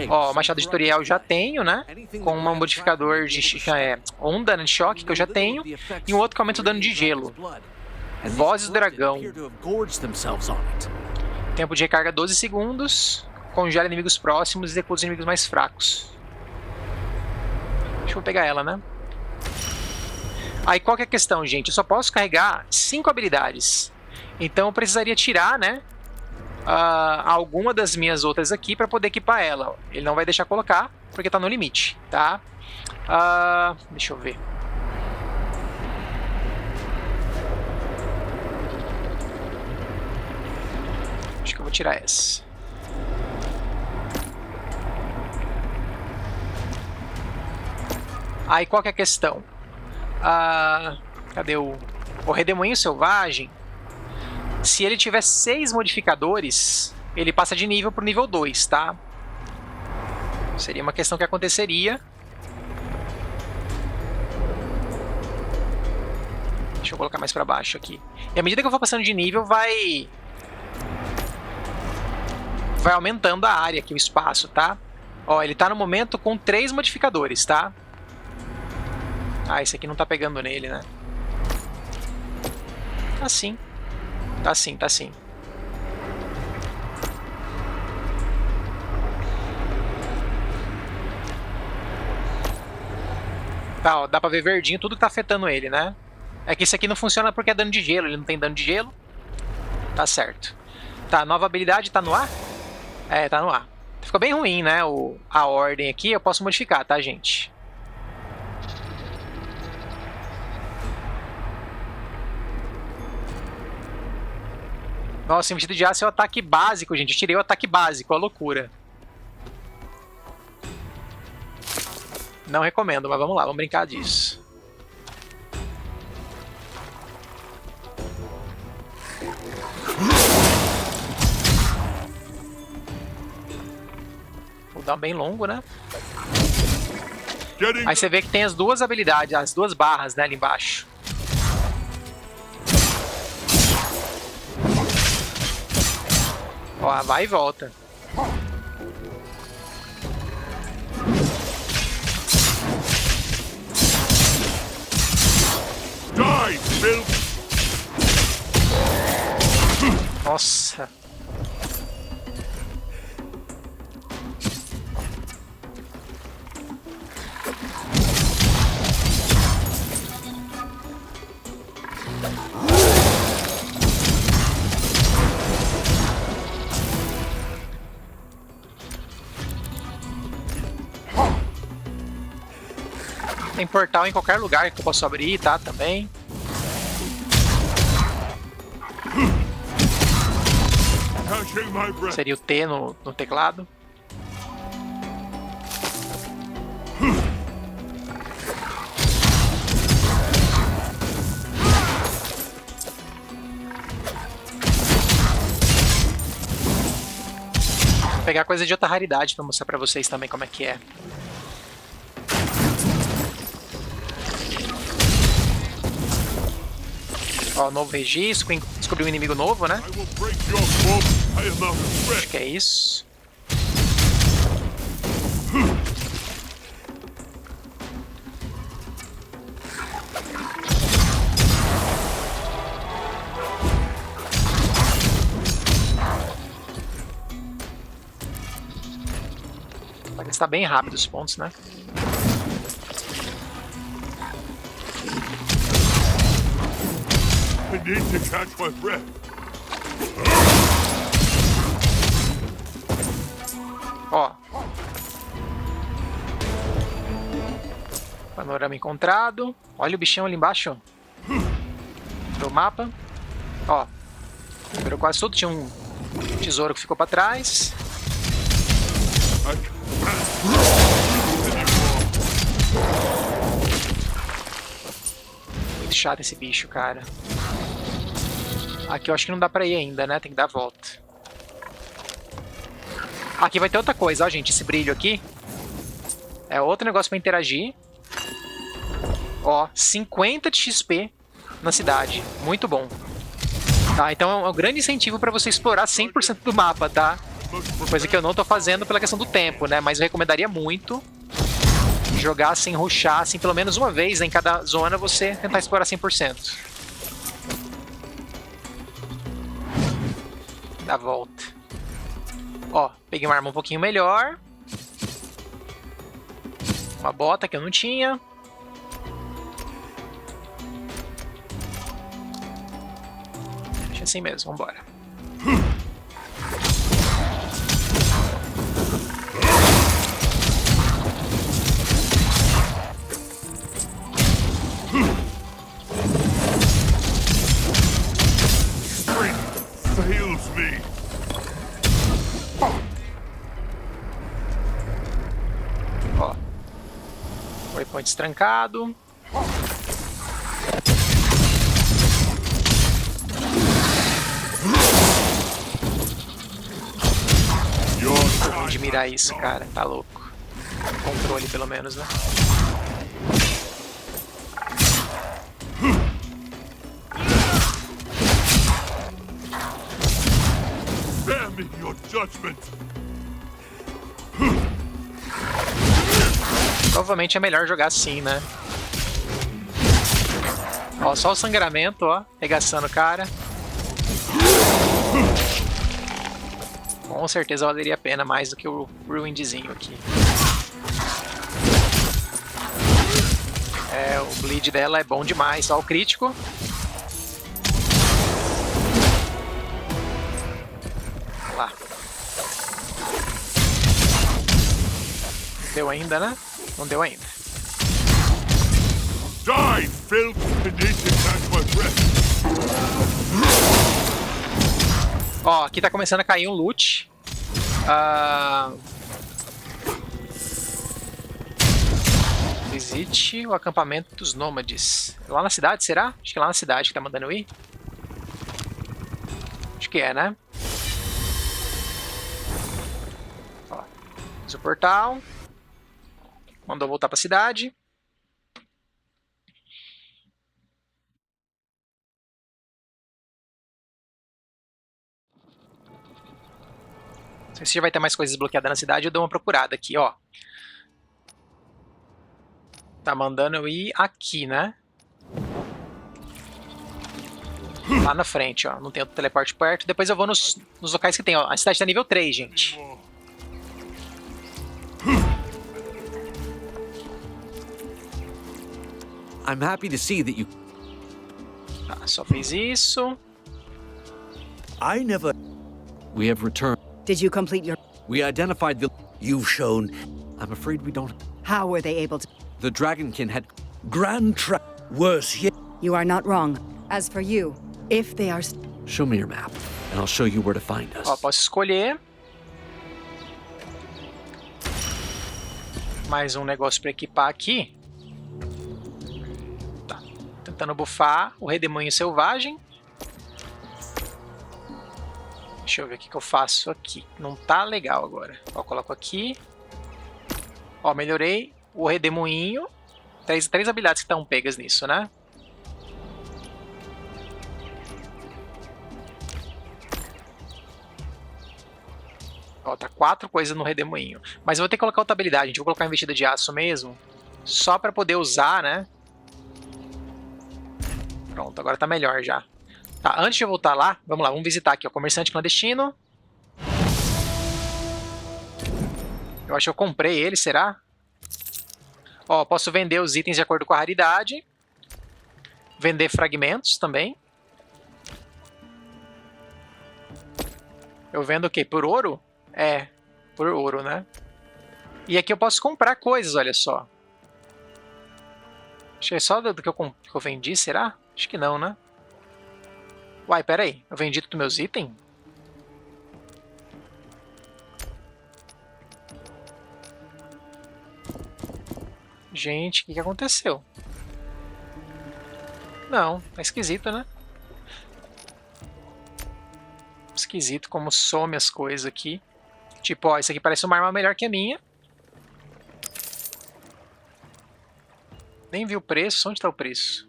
Ó, machado de Toriel já tenho, né? Com um modificador de um dano de choque que eu já tenho. E um outro que aumenta o dano de gelo. Vozes do dragão. Tempo de recarga 12 segundos. Congela inimigos próximos e recua os inimigos mais fracos. Acho que eu vou pegar ela, né? Aí qual que é a questão, gente? Eu só posso carregar 5 habilidades. Então eu precisaria tirar, né? Alguma das minhas outras aqui para poder equipar ela. Ele não vai deixar colocar porque tá no limite, tá? Deixa eu ver. Acho que eu vou tirar essa. Aí qual que é a questão? Cadê o Redemoinho Selvagem? Se ele tiver 6 modificadores, ele passa de nível para o nível 2, tá? Seria uma questão que aconteceria. Deixa eu colocar mais para baixo aqui. E à medida que eu for passando de nível, vai aumentando a área aqui, o espaço, tá? Ó, ele tá no momento com 3 modificadores, tá? Esse aqui não tá pegando nele, né? Tá sim. Tá sim, tá sim. Tá, ó, dá pra ver verdinho tudo que tá afetando ele, né? É que esse aqui não funciona porque é dano de gelo, ele não tem dano de gelo. Tá certo. Tá, nova habilidade tá no ar? É, tá no ar. Ficou bem ruim, né? A ordem aqui eu posso modificar, tá, gente? Nossa, investido de aço é o ataque básico, gente. Eu tirei o ataque básico, a loucura. Não recomendo, mas vamos lá, vamos brincar disso. Vou dar bem longo, né? Aí você vê que tem as duas habilidades, as duas barras, né, ali embaixo. Ó, vai e volta. Nossa. Tem portal em qualquer lugar que eu posso abrir, tá? Também. Seria o T no teclado. Vou pegar coisa de outra raridade pra mostrar pra vocês também como é que é. Ó, novo registro, descobri um inimigo novo, né? Acho que é isso. Vai gastar bem rápido os pontos, né? I need to catch my breath. Ó. Panorama encontrado. Olha o bichão ali embaixo do mapa. Ó. Liberou quase tudo. Tinha um tesouro que ficou pra trás. Muito chato esse bicho, cara. Aqui eu acho que não dá pra ir ainda, né? Tem que dar a volta. Aqui vai ter outra coisa, ó, gente. Esse brilho aqui é outro negócio pra interagir. Ó, 50 de XP na cidade. Muito bom. Tá, então é um grande incentivo pra você explorar 100% do mapa, tá? Coisa que eu não tô fazendo pela questão do tempo, né? Mas eu recomendaria muito jogar sem rushar, assim, pelo menos uma vez, né, em cada zona, você tentar explorar 100%. Dá volta. Ó, peguei uma arma um pouquinho melhor. Uma bota que eu não tinha. Deixa assim mesmo, vambora. Fails me. Ó. Waypoint estrancado. Onde mirar isso, cara? Tá louco. Controle, pelo menos, né? Damn your judgment. Provavelmente é melhor jogar assim, né? Ó, só o sangramento, ó. Regaçando o cara. Com certeza valeria a pena mais do que o Ruinedzinho aqui. É, o bleed dela é bom demais. Ó o crítico. Lá. Deu ainda, né? Não deu ainda. Die, filth! Beneath it, catch my breath! Ó, aqui tá começando a cair um loot. Visite o acampamento dos nômades. Lá na cidade, será? Acho que é lá na cidade que tá mandando ir. Acho que é, né? Ó, fiz o portal. Mandou voltar pra cidade. Não sei se já vai ter mais coisas bloqueadas na cidade. Eu dou uma procurada aqui, ó. Tá mandando eu ir aqui, né? Lá na frente, ó. Não tem outro teleporte perto. Depois eu vou nos locais que tem, ó. A cidade tá nível 3, gente. I'm happy to see that you... Tá, só fiz isso. I never... We have returned. Did you complete your... We identified the... You've shown... I'm afraid we don't... How were they able to... The Dragonkin had... Grand tra... Worse yet... You are not wrong. As for you, if they are... Show me your map, and I'll show you where to find us. Ó, posso escolher. Mais um negócio pra equipar aqui. Tá. Tentando bufar o Redemoinho Selvagem. Deixa eu ver o que eu faço aqui. Não tá legal agora. Ó, coloco aqui. Ó, melhorei o Redemoinho. Três habilidades que estão pegas nisso, né? Ó, tá 4 coisas no Redemoinho. Mas eu vou ter que colocar outra habilidade, gente. Eu vou colocar a investida de aço mesmo. Só pra poder usar, né? Pronto, agora tá melhor já. Tá, antes de eu voltar lá, vamos lá, vamos visitar aqui, ó. Comerciante clandestino. Eu acho que eu comprei ele, será? Ó, posso vender os itens de acordo com a raridade. Vender fragmentos também. Eu vendo o quê? Por ouro? É, por ouro, né? E aqui eu posso comprar coisas, olha só. Acho que é só do que eu vendi, será? Acho que não, né? Uai, pera aí. Eu vendi todos meus itens? Gente, o que aconteceu? Não, tá esquisito, né? Esquisito como some as coisas aqui. Tipo, ó, isso aqui parece uma arma melhor que a minha. Nem vi o preço. Onde tá o preço?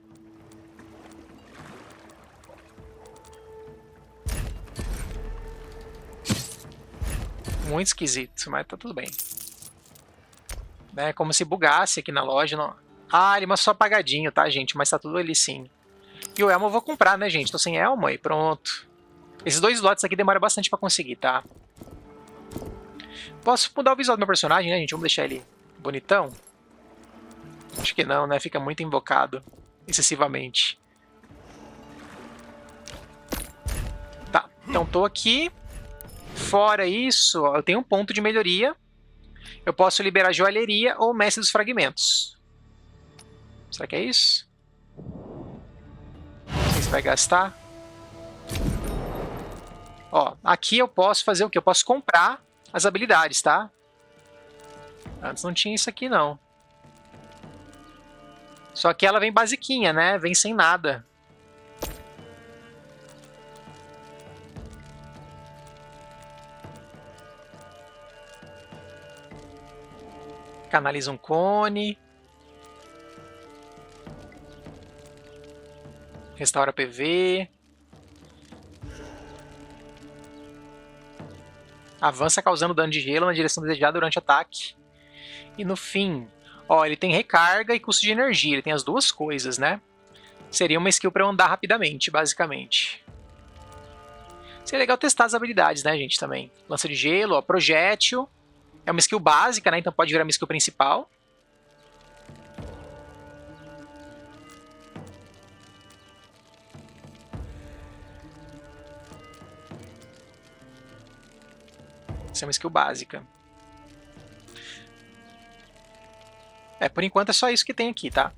Muito esquisito, mas tá tudo bem. É como se bugasse aqui na loja. Não... Ah, ele é só apagadinho, tá, gente? Mas tá tudo ali sim. E o elmo eu vou comprar, né, gente? Tô sem elmo aí, pronto. Esses 2 slots aqui demoram bastante pra conseguir, tá? Posso mudar o visual do meu personagem, né, gente? Vamos deixar ele bonitão? Acho que não, né? Fica muito invocado excessivamente. Tá, então tô aqui. Fora isso, ó, eu tenho um ponto de melhoria. Eu posso liberar joalheria ou mestre dos fragmentos. Será que é isso? Não sei se vai gastar. Ó, aqui eu posso fazer o que? Eu posso comprar as habilidades, tá? Antes não tinha isso aqui, não. Só que ela vem basiquinha, né? Vem sem nada. Canaliza um cone. Restaura PV. Avança causando dano de gelo na direção desejada durante o ataque. E no fim, ó, ele tem recarga e custo de energia. Ele tem as duas coisas, né? Seria uma skill para eu andar rapidamente, basicamente. Seria legal testar as habilidades, né, gente, também. Lança de gelo, ó, projétil. É uma skill básica, né? Então pode virar uma skill principal. Essa é uma skill básica. Por enquanto é só isso que tem aqui, tá?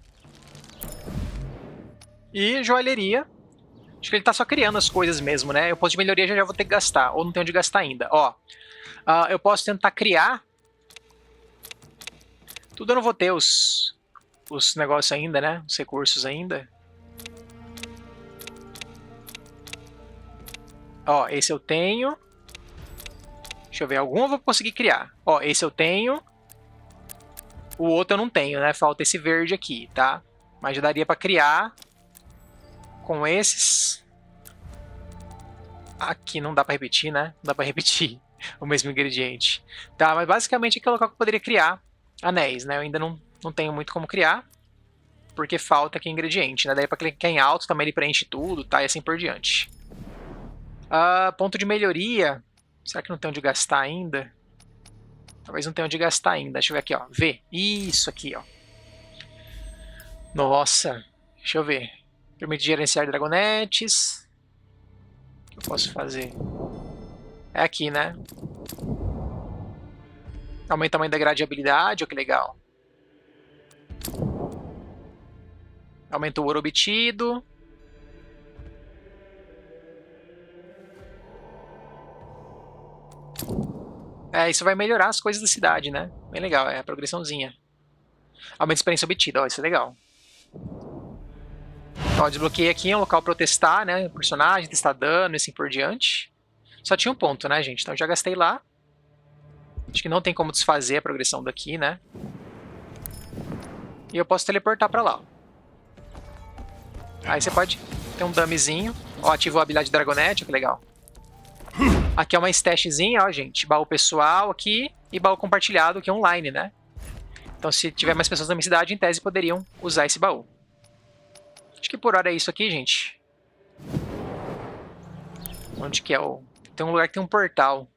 E joalheria. Acho que ele tá só criando as coisas mesmo, né? O posto de melhoria já vou ter que gastar, ou não tenho onde gastar ainda. Ó, eu posso tentar criar. Tudo eu não vou ter os negócios ainda, né? Os recursos ainda. Ó, esse eu tenho. Deixa eu ver, algum eu vou conseguir criar. Ó, esse eu tenho. O outro eu não tenho, né? Falta esse verde aqui, tá? Mas já daria pra criar com esses. Aqui não dá pra repetir, né? Não dá pra repetir o mesmo ingrediente. Tá, mas basicamente aquele local que eu poderia criar anéis, né? Eu ainda não tenho muito como criar, porque falta aqui ingrediente, né? Daí pra clicar em alto também ele preenche tudo, tá? E assim por diante. Ponto de melhoria. Será que não tem onde gastar ainda? Talvez não tenha onde gastar ainda. Deixa eu ver aqui, ó. V. Isso aqui, ó. Nossa. Deixa eu ver. Permite gerenciar dragonetes. O que eu posso fazer? É aqui, né? Aumenta o tamanho da grade de habilidade. Olha que legal. Aumenta o ouro obtido. Isso vai melhorar as coisas da cidade, né? Bem legal, é a progressãozinha. Aumenta a experiência obtida, ó, isso é legal. Ó, desbloqueei aqui um local pra eu testar, né? O personagem, testar dano e assim por diante. Só tinha um ponto, né, gente? Então eu já gastei lá. Acho que não tem como desfazer a progressão daqui, né? E eu posso teleportar pra lá, ó. Aí você pode ter um dummyzinho. Ó, ativou a habilidade Dragonete, ó, que legal. Aqui é uma stashzinha, ó, gente. Baú pessoal aqui e baú compartilhado, que é online, né? Então, se tiver mais pessoas na minha cidade, em tese, poderiam usar esse baú. Acho que por hora é isso aqui, gente. Onde que é o... Tem um lugar que tem um portal.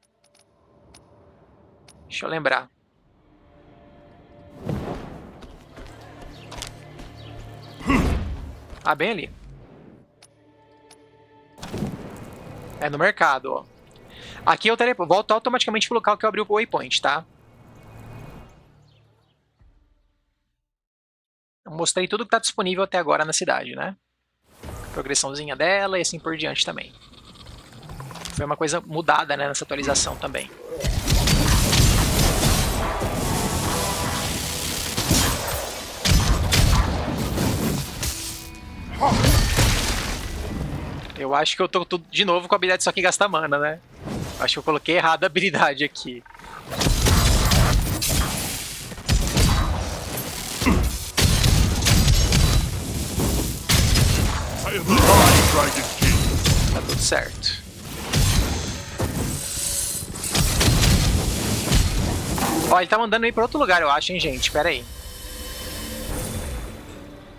Deixa eu lembrar. Bem ali. É no mercado, ó. Aqui eu volto automaticamente pro local que eu abri o waypoint, tá? Eu mostrei tudo que tá disponível até agora na cidade, né? Progressãozinha dela e assim por diante também. Foi uma coisa mudada, né, nessa atualização também. Eu acho que eu tô de novo com a habilidade só que gasta mana, né? Acho que eu coloquei errado a habilidade aqui. Tá tudo certo. Ó, ele tá mandando ir pra outro lugar, eu acho, hein, gente? Pera aí.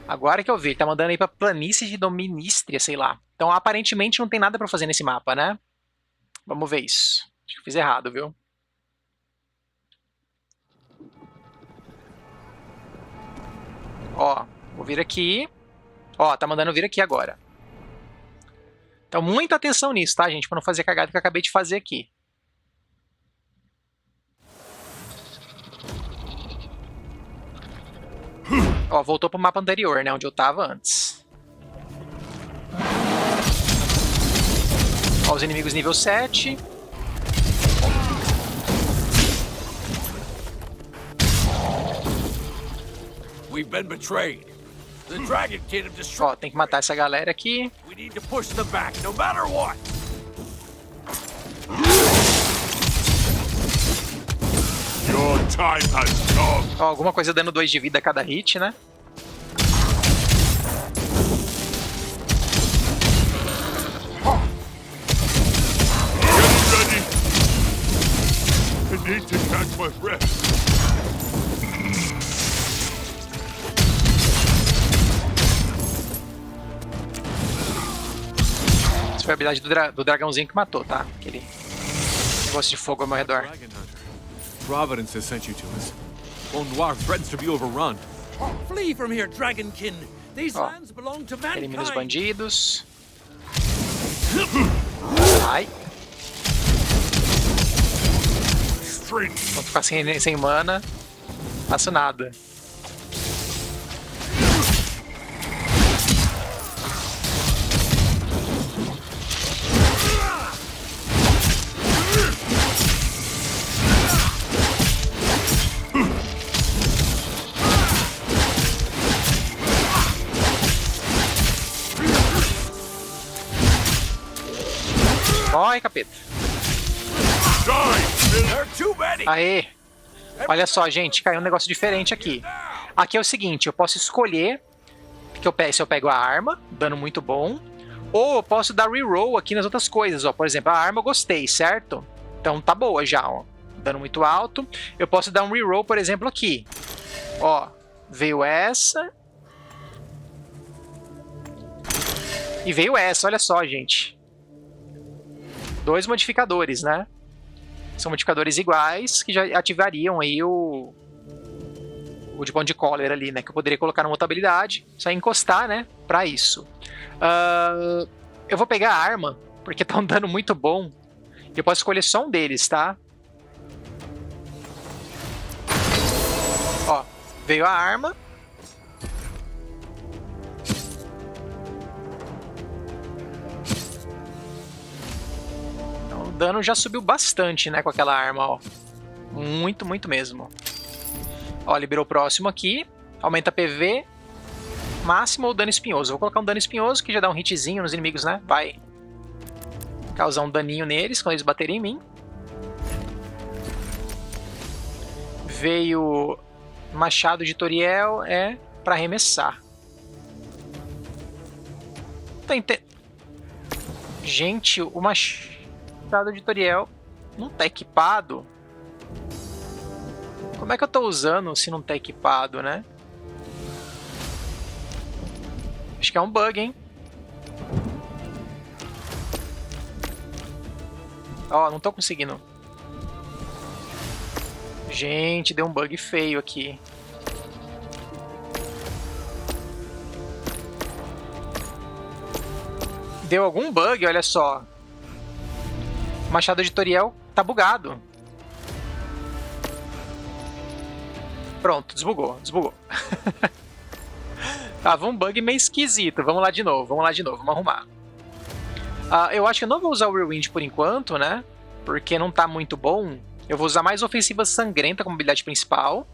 Agora que eu vi, ele tá mandando ir pra planície de Doministria, sei lá. Então, aparentemente, não tem nada pra fazer nesse mapa, né? Vamos ver isso. Acho que eu fiz errado, viu? Ó, vou vir aqui. Ó, tá mandando vir aqui agora. Então, muita atenção nisso, tá, gente? Pra não fazer a cagada que eu acabei de fazer aqui. Ó, voltou pro mapa anterior, né? Onde eu tava antes. Ó, os inimigos nível 7. We've been betrayed. The Dragonkin have destroyed. Ó, tem que matar essa galera aqui. We need to push them back, no matter what. Your time has come. Ó, alguma coisa dando 2 de vida a cada hit, né? Get ready. I need to catch my breath. Essa foi a habilidade do dragãozinho que matou, tá? Aquele negócio de fogo ao meu redor. Providence has sent you to us. Bone Noir threatens to be overrun. Flee from here, Dragonkin. These Ó, lands belong to elimina os mankind. bandidos. Ai. Vou ficar sem mana, faço nada. Morre, capeta. Aê. Olha só, gente, caiu um negócio diferente aqui. Aqui é o seguinte, eu posso escolher se eu pego a arma, dano muito bom, ou eu posso dar reroll aqui nas outras coisas, ó. Por exemplo, a arma eu gostei, certo? Então tá boa já, ó. Dano muito alto. Eu posso dar um reroll, por exemplo, aqui. Ó, veio essa. E veio essa, olha só, gente. 2 modificadores, né? São modificadores iguais que já ativariam aí o de Bond Collar ali, né? Que eu poderia colocar numa outra habilidade, só encostar, né? Pra isso. Eu vou pegar a arma, porque tá um dano muito bom. E eu posso escolher só um deles, tá? Ó, veio a arma. O dano já subiu bastante, né, com aquela arma, ó. Muito, muito mesmo. Ó, liberou o próximo aqui. Aumenta PV. Máximo ou dano espinhoso. Vou colocar um dano espinhoso, que já dá um hitzinho nos inimigos, né? Vai causar um daninho neles, quando eles baterem em mim. Veio Machado de Toriel, é pra arremessar. Gente, o Machado de Toriel não tá equipado. Como é que eu tô usando se não tá equipado, né? Acho que é um bug, hein? Ó, não tô conseguindo. Gente, deu um bug feio aqui. Deu algum bug, olha só. Machado de Toriel tá bugado. Pronto, desbugou. Tava um bug meio esquisito. Vamos lá de novo, vamos arrumar. Eu acho que eu não vou usar o Rewind por enquanto, né? Porque não tá muito bom. Eu vou usar mais Ofensiva Sangrenta como habilidade principal.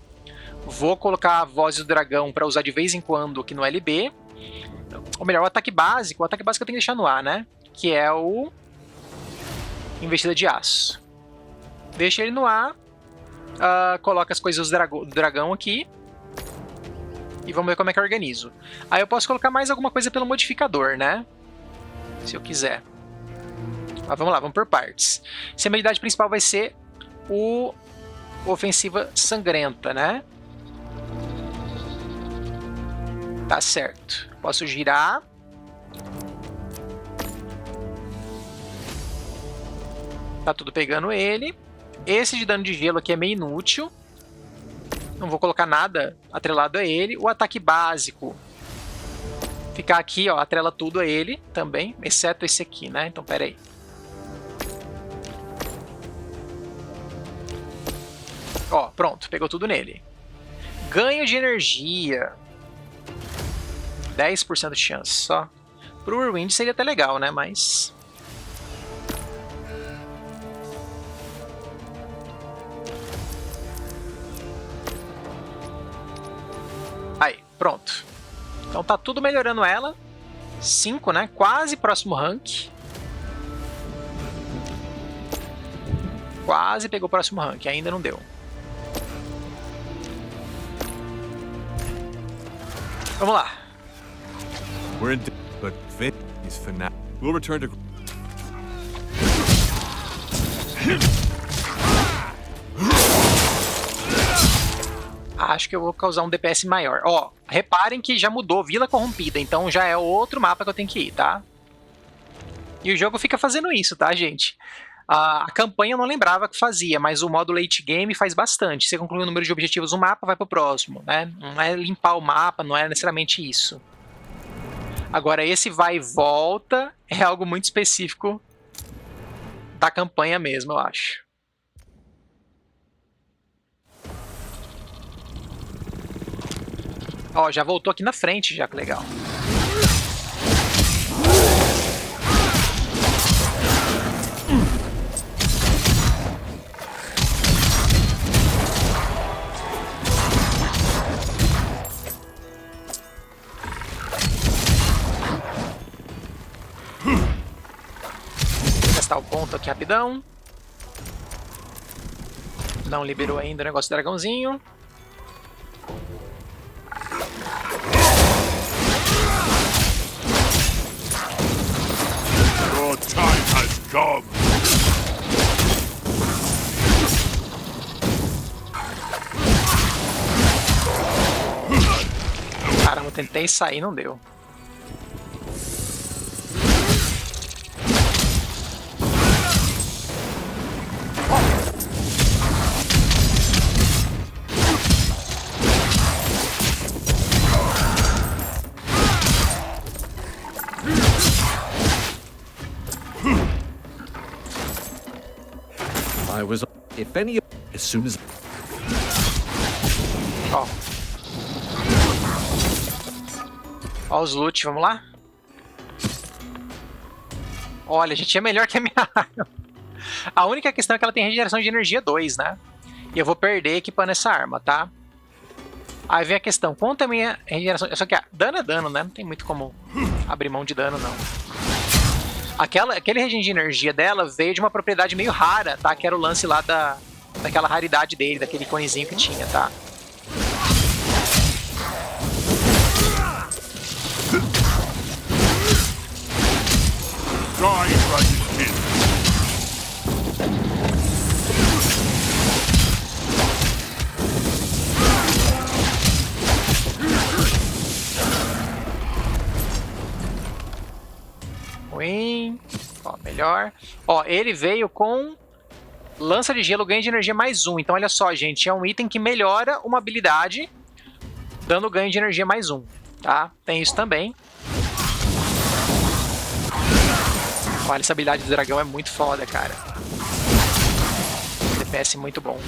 Vou colocar a Voz do Dragão pra usar de vez em quando aqui no LB. Ou melhor, o ataque básico. O ataque básico eu tenho que deixar no ar, né? Que é o Investida de Aço. Deixa ele no ar. Coloca as coisas do dragão aqui. E vamos ver como é que eu organizo. Aí eu posso colocar mais alguma coisa pelo modificador, né? Se eu quiser. Vamos lá, vamos por partes. Se a habilidade principal vai ser o Ofensiva Sangrenta, né? Tá certo. Posso girar. Tá tudo pegando ele. Esse de dano de gelo aqui é meio inútil. Não vou colocar nada atrelado a ele. O ataque básico. Ficar aqui, ó, atrela tudo a ele também. Exceto esse aqui, né? Então, pera aí. Ó, pronto. Pegou tudo nele. Ganho de energia. 10% de chance só. Pro Whirlwind seria até legal, né? Mas... aí, pronto. Então tá tudo melhorando ela. 5, né? Quase próximo rank. Quase pegou o próximo rank. Ainda não deu. Vamos lá. We're in, but Finn is for now. We'll return to. Acho que eu vou causar um DPS maior. Ó, reparem que já mudou Vila Corrompida, então já é outro mapa que eu tenho que ir, tá? E o jogo fica fazendo isso, tá, gente? A campanha eu não lembrava que fazia, mas o modo late game faz bastante. Você conclui o número de objetivos do mapa, vai pro próximo, né? Não é limpar o mapa, não é necessariamente isso. Agora, esse vai e volta é algo muito específico da campanha mesmo, eu acho. Ó, já voltou aqui na frente, já, que legal. Vou testar o ponto aqui rapidão. Não liberou ainda o negócio do dragãozinho. Your time has come. Caramba, tentei sair, não deu. I was, if any, as soon as. Ó. Ó os loot, vamos lá? Olha, a gente é melhor que a minha arma. A única questão é que ela tem regeneração de energia 2, né? E eu vou perder equipando essa arma, tá? Aí vem a questão, quanto a minha regeneração... Só que dano é dano, né? Não tem muito como abrir mão de dano, não. Aquele regen de energia dela veio de uma propriedade meio rara, tá? Que era o lance lá daquela raridade dele, daquele iconezinho que tinha, tá? Die, Dragonkin. Ruim. Ó, melhor. Ó, ele veio com lança de gelo, ganho de energia mais 1. Então olha só, gente, é um item que melhora uma habilidade, dando ganho de energia mais 1, tá? Tem isso também. Olha, essa habilidade do dragão é muito foda, cara. DPS muito bom.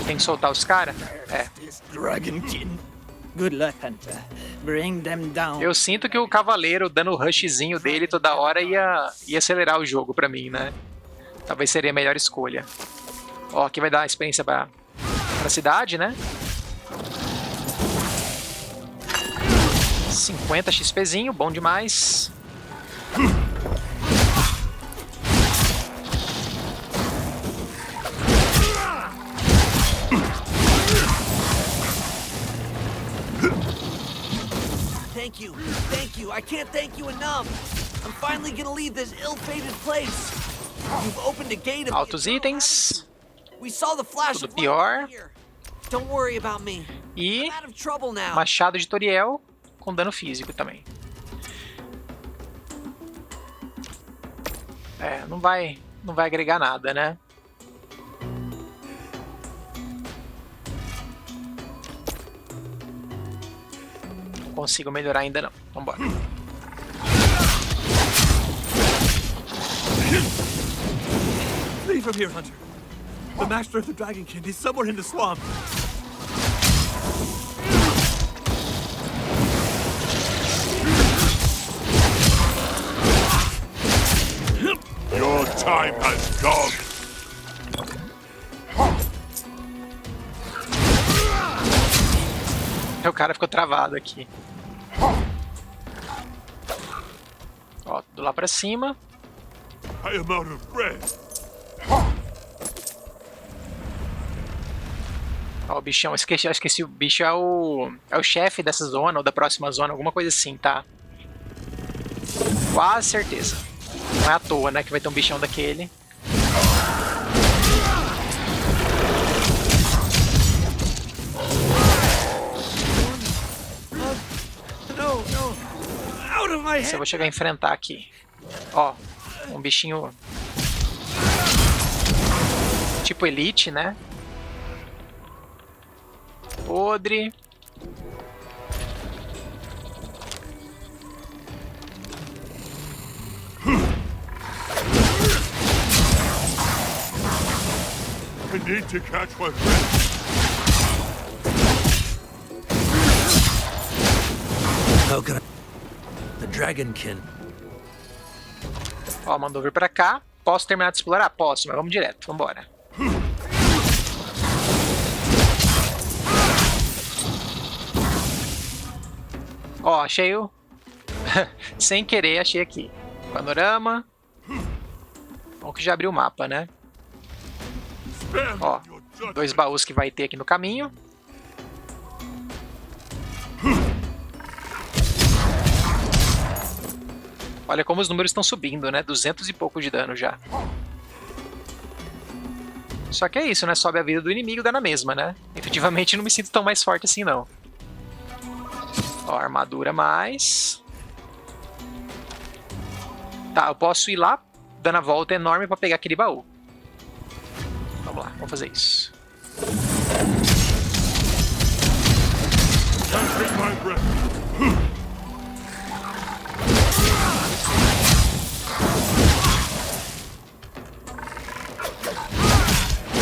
Tem que soltar os caras? É. Dragonkin. Good luck, Hunter. Bring them down. Eu sinto que o cavaleiro dando o rushzinho dele toda hora ia acelerar o jogo pra mim, né? Talvez seria a melhor escolha. Ó, aqui vai dar experiência pra cidade, né? 50 XPzinho, bom demais. Thank you. I can't thank you enough. I'm finally gonna leave this ill-fated place. You've opened a gate of Altos itens. We saw the flash Tudo of pior. here. Don't worry about me. E I'm out of trouble now. machado de Toriel com dano físico também. É, não vai agregar nada, né? Não consigo melhorar ainda não. Vambora. Flee from here, Hunter. The master of the Dragonkin is somewhere in the swamp. Your time has come. O cara ficou travado aqui. Ó, tudo lá pra cima. I am out of breath. Ó, o bichão, esqueci, o bicho é o chefe dessa zona ou da próxima zona, alguma coisa assim, tá? Quase certeza. Não é à toa, né, que vai ter um bichão daquele. Esse eu vou chegar a enfrentar aqui. Ó, um bichinho tipo elite, né? Podre. I need to catch my breath. How can I... The Dragonkin. Ó, mandou vir pra cá. Posso terminar de explorar? Posso, mas vamos direto. Vambora. Ó, achei o... Sem querer, achei aqui. Panorama. Bom que já abriu o mapa, né? Ó, 2 baús que vai ter aqui no caminho. Olha como os números estão subindo, né? 200 e pouco de dano já. Só que é isso, né? Sobe a vida do inimigo, dá na mesma, né? Efetivamente não me sinto tão mais forte assim, não. Ó, armadura mais. Tá, eu posso ir lá, dando a volta enorme pra pegar aquele baú. Vamos lá, vamos fazer isso.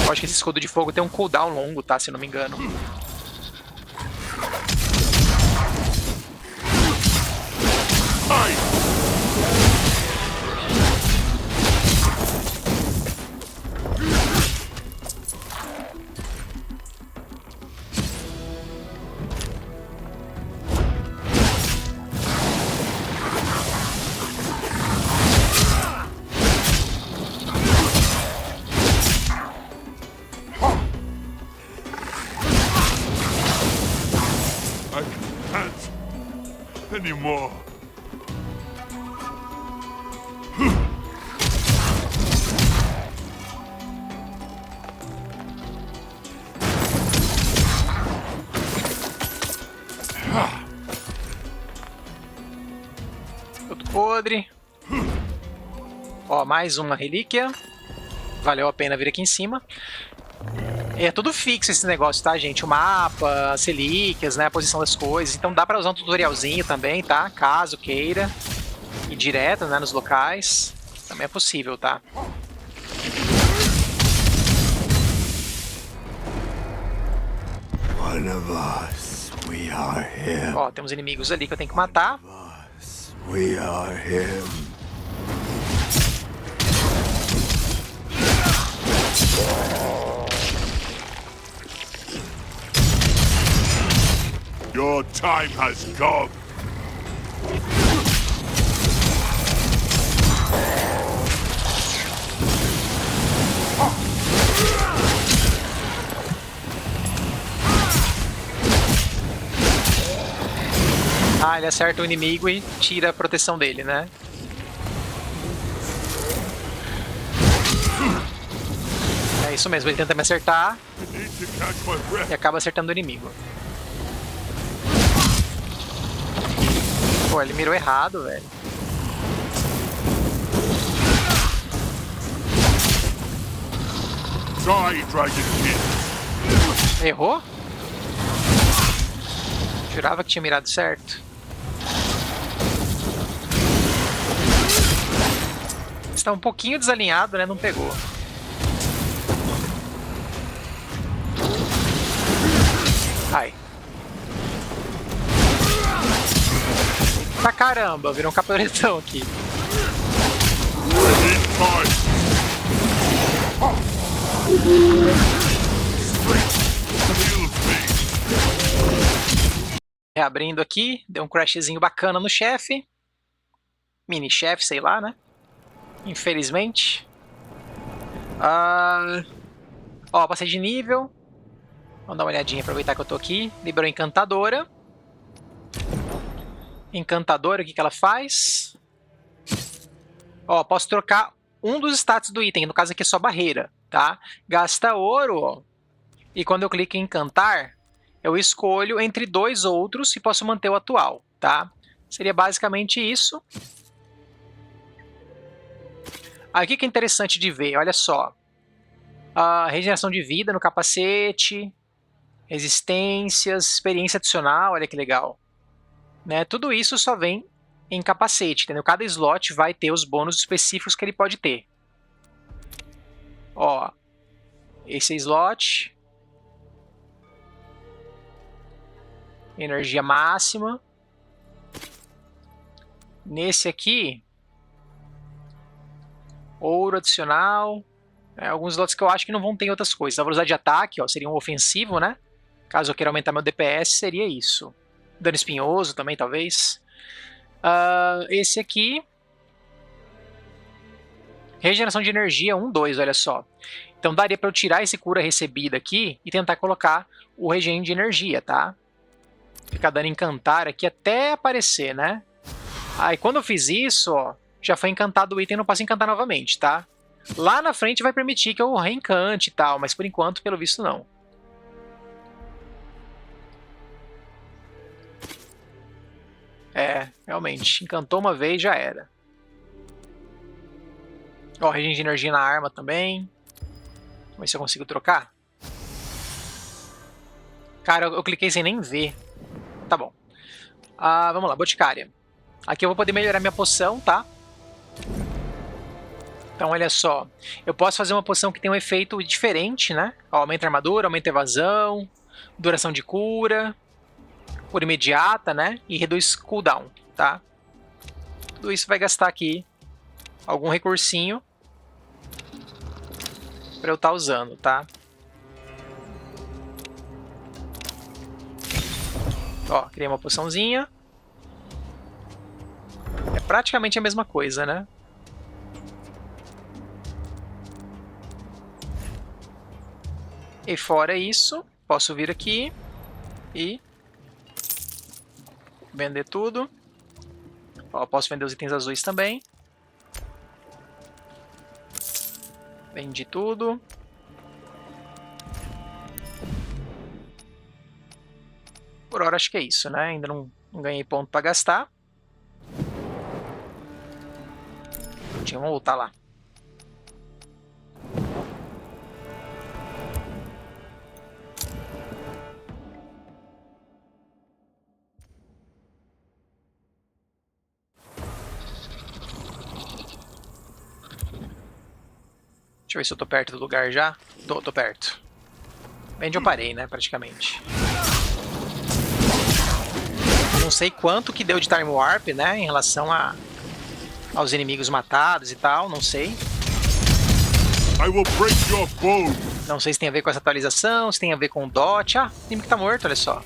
Eu acho que esse escudo de fogo tem um cooldown longo, tá? Se eu não me engano. Anymore. Tudo podre. Ó, mais uma relíquia. Valeu a pena vir aqui em cima. É tudo fixo esse negócio, tá, gente? O mapa, as relíquias, né? A posição das coisas. Então dá pra usar um tutorialzinho também, tá? Caso queira. Ir direto, né? Nos locais. Também é possível, tá? One of us, we are him. Ó, temos inimigos ali que eu tenho que matar. We are him. Your time has come. Ah, ele acerta o inimigo e tira a proteção dele, né? É isso mesmo, ele tenta me acertar e acaba acertando o inimigo. Pô, ele mirou errado, velho. Errou? Jurava que tinha mirado certo. Está um pouquinho desalinhado, né? Não pegou. Ai. Pra caramba, virou um caporetão aqui. Reabrindo aqui, deu um crashzinho bacana no chefe. Mini-chefe, sei lá, né? Infelizmente. Ó, passei de nível. Vamos dar uma olhadinha, aproveitar que eu tô aqui. Liberou Encantadora. Encantadora, o que ela faz? Ó, posso trocar um dos status do item. No caso aqui é só barreira, tá? Gasta ouro, ó. E quando eu clico em encantar, eu escolho entre 2 outros e posso manter o atual, tá? Seria basicamente isso. Aqui que é interessante de ver, olha só. A regeneração de vida no capacete, resistências, experiência adicional, olha que legal. Né? Tudo isso só vem em capacete, entendeu? Cada slot vai ter os bônus específicos que ele pode ter. Ó, esse slot. Energia máxima. Nesse aqui, ouro adicional. Alguns slots que eu acho que não vão ter outras coisas. A velocidade de ataque, ó, seria um ofensivo, né? Caso eu queira aumentar meu DPS, seria isso. Dano espinhoso também, talvez. Esse aqui... Regeneração de energia 1, 2, olha só. Então daria para eu tirar esse cura recebida aqui e tentar colocar o regen de energia, tá? Ficar dando encantar aqui até aparecer, né? Aí quando eu fiz isso, ó, já foi encantado o item e não posso encantar novamente, tá? Lá na frente vai permitir que eu reencante e tal, mas por enquanto, pelo visto, não. Realmente, encantou uma vez, já era. Ó, regen de energia na arma também. Vamos ver se eu consigo trocar. Cara, eu cliquei sem nem ver. Tá bom. Vamos lá, boticária. Aqui eu vou poder melhorar minha poção, tá? Então, olha só. Eu posso fazer uma poção que tem um efeito diferente, né? Ó, aumenta a armadura, aumenta a evasão, duração de cura, cura imediata, né? E reduz cooldown, tá? Tudo isso vai gastar aqui algum recursinho para eu estar usando, tá? Ó, criei uma poçãozinha. É praticamente a mesma coisa, né? E fora isso, posso vir aqui e vender tudo. Ó, posso vender os itens azuis também. Vendi tudo. Por hora acho que é isso, né? Ainda não ganhei ponto para gastar. Vamos voltar lá. Deixa eu ver se eu tô perto do lugar já. Tô perto. Bem onde eu parei, né, praticamente. Não sei quanto que deu de Time Warp, né, em relação aos inimigos matados e tal, não sei. Não sei se tem a ver com essa atualização, se tem a ver com o DOT. Ah, o inimigo tá morto, olha só.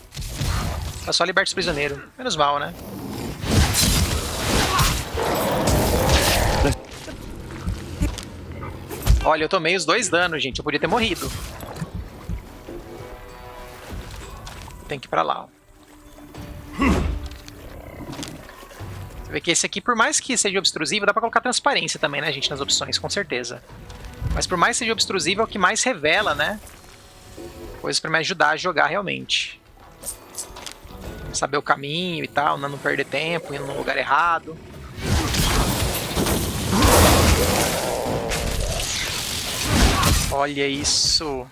Tá só liberta os prisioneiros. Menos mal, né? Olha, eu tomei os 2 danos, gente. Eu podia ter morrido. Tem que ir pra lá, ó. Você vê que esse aqui, por mais que seja obstrusivo, dá pra colocar transparência também, né, gente, nas opções, com certeza. Mas por mais que seja obstrusivo, é o que mais revela, né? Coisas pra me ajudar a jogar realmente. Saber o caminho e tal, não perder tempo, indo no lugar errado. Olha isso.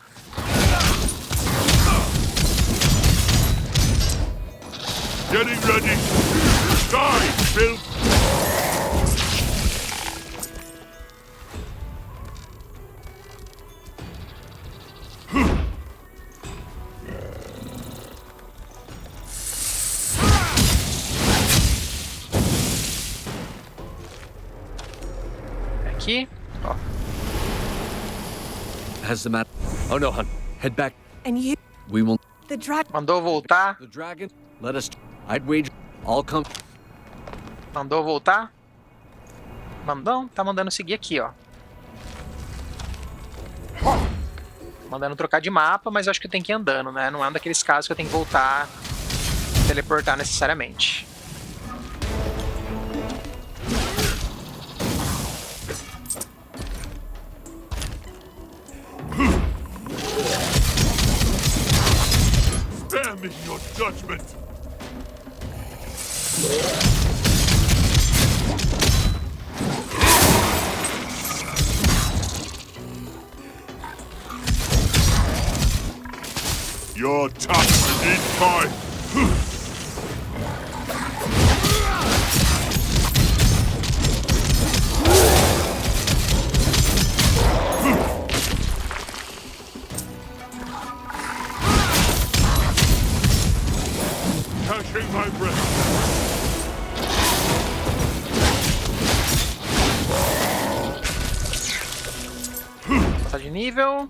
Getting ready. Die, Bill. Aqui, ó. Has the map? Oh no, hun. Head back. And you... We will... The dragon... Mandou voltar. The dragon? Let us... I'd wager... I'll come... Mandou voltar. Mandou? Tá mandando seguir aqui, ó. Mandando trocar de mapa, mas eu acho que eu tenho que ir andando, né? Não é um daqueles casos que eu tenho que voltar, teleportar necessariamente. Spare me your judgment. Your touch needs time. Catching my breath. de nível.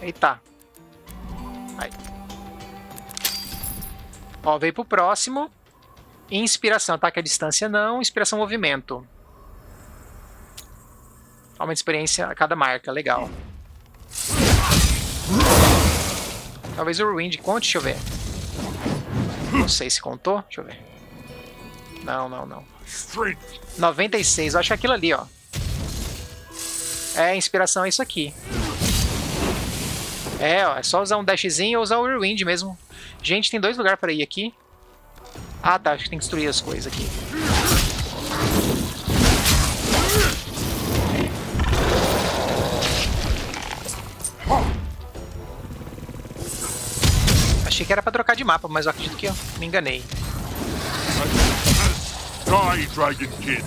Eita. Aí. Ó, veio pro próximo. Inspiração, ataque à distância não. Inspiração, movimento. Aumenta de experiência a cada marca, legal. Talvez o Ruined conte, deixa eu ver. Não sei se contou, deixa eu ver. Não. 96, eu acho que é aquilo ali, ó. É, inspiração é isso aqui. É, ó, é só usar um dashzinho ou usar o Rewind mesmo. Gente, tem 2 lugares para ir aqui. Ah, tá, acho que tem que destruir as coisas aqui. Achei que era pra trocar de mapa, mas eu acredito que eu me enganei. Die, Dragonkin!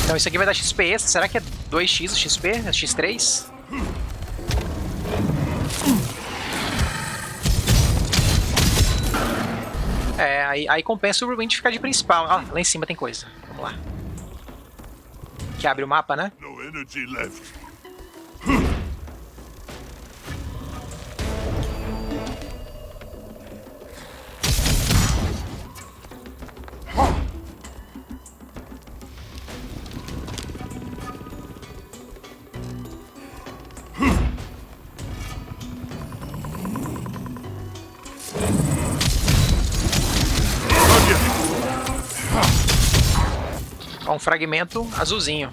Então isso aqui vai dar XP extra. Será que é 2x o XP? É X3? É, aí compensa o Rewind ficar de principal. Ah, lá em cima tem coisa. Vamos lá. Que abre o mapa, né? No energy left. Ó, um fragmento azulzinho.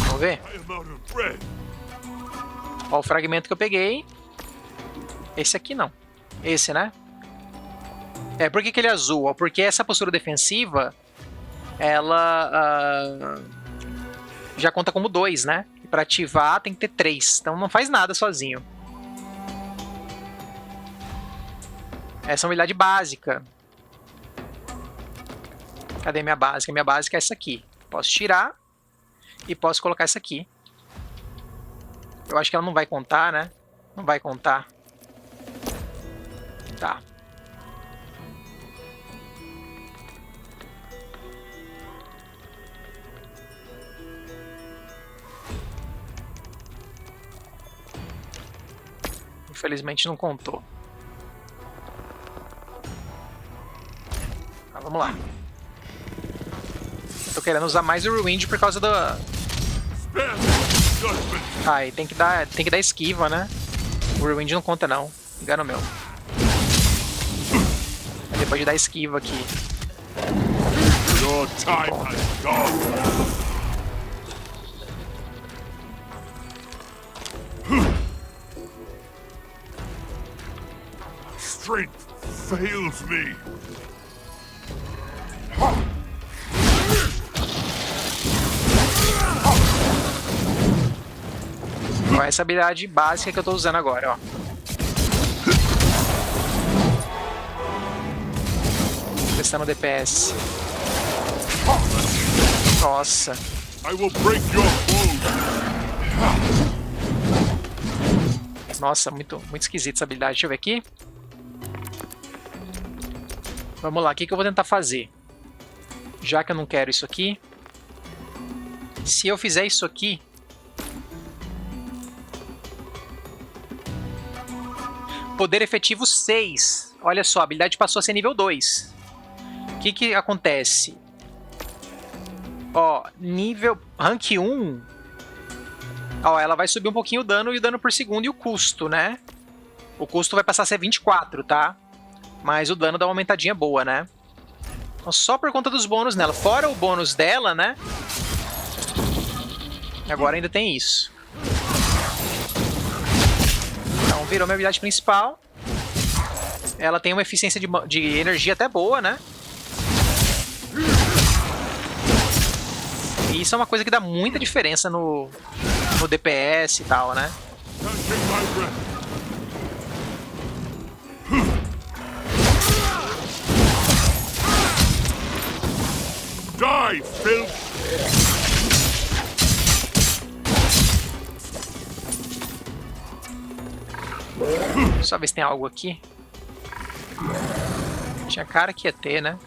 Vamos ver? Ó, o fragmento que eu peguei. Esse aqui não. Esse, né? É, por que ele é azul? Ó, porque essa postura defensiva, ela já conta como 2, né? E pra ativar tem que ter 3. Então não faz nada sozinho. Essa é uma habilidade básica. Cadê minha básica? Minha básica é essa aqui. Posso tirar e posso colocar essa aqui. Eu acho que ela não vai contar, né? Não vai contar. Tá. Infelizmente não contou. Tá, vamos lá. Tô querendo usar mais o Rewind por causa da... Ah, e tem que dar esquiva, né? O Rewind não conta não. Engano meu. Depois de dar esquiva aqui. Your time has gone. Strength fails me. Ó, essa habilidade básica que eu tô usando agora, ó. Testando o DPS. Nossa. I will break your Nossa, muito esquisita essa habilidade. Deixa eu ver aqui. Vamos lá, o que eu vou tentar fazer? Já que eu não quero isso aqui. Se eu fizer isso aqui... Poder efetivo 6. Olha só, a habilidade passou a ser nível 2. O que acontece? Ó, nível... Rank 1... Ó, ela vai subir um pouquinho o dano e o dano por segundo e o custo, né? O custo vai passar a ser 24, tá? Mas o dano dá uma aumentadinha boa, né? Então, só por conta dos bônus nela. Fora o bônus dela, né? Agora ainda tem isso. Então, virou minha habilidade principal. Ela tem uma eficiência de energia até boa, né? E isso é uma coisa que dá muita diferença no DPS e tal, né? Die, filth! Só ver se tem algo aqui. Tinha cara que ia ter, né?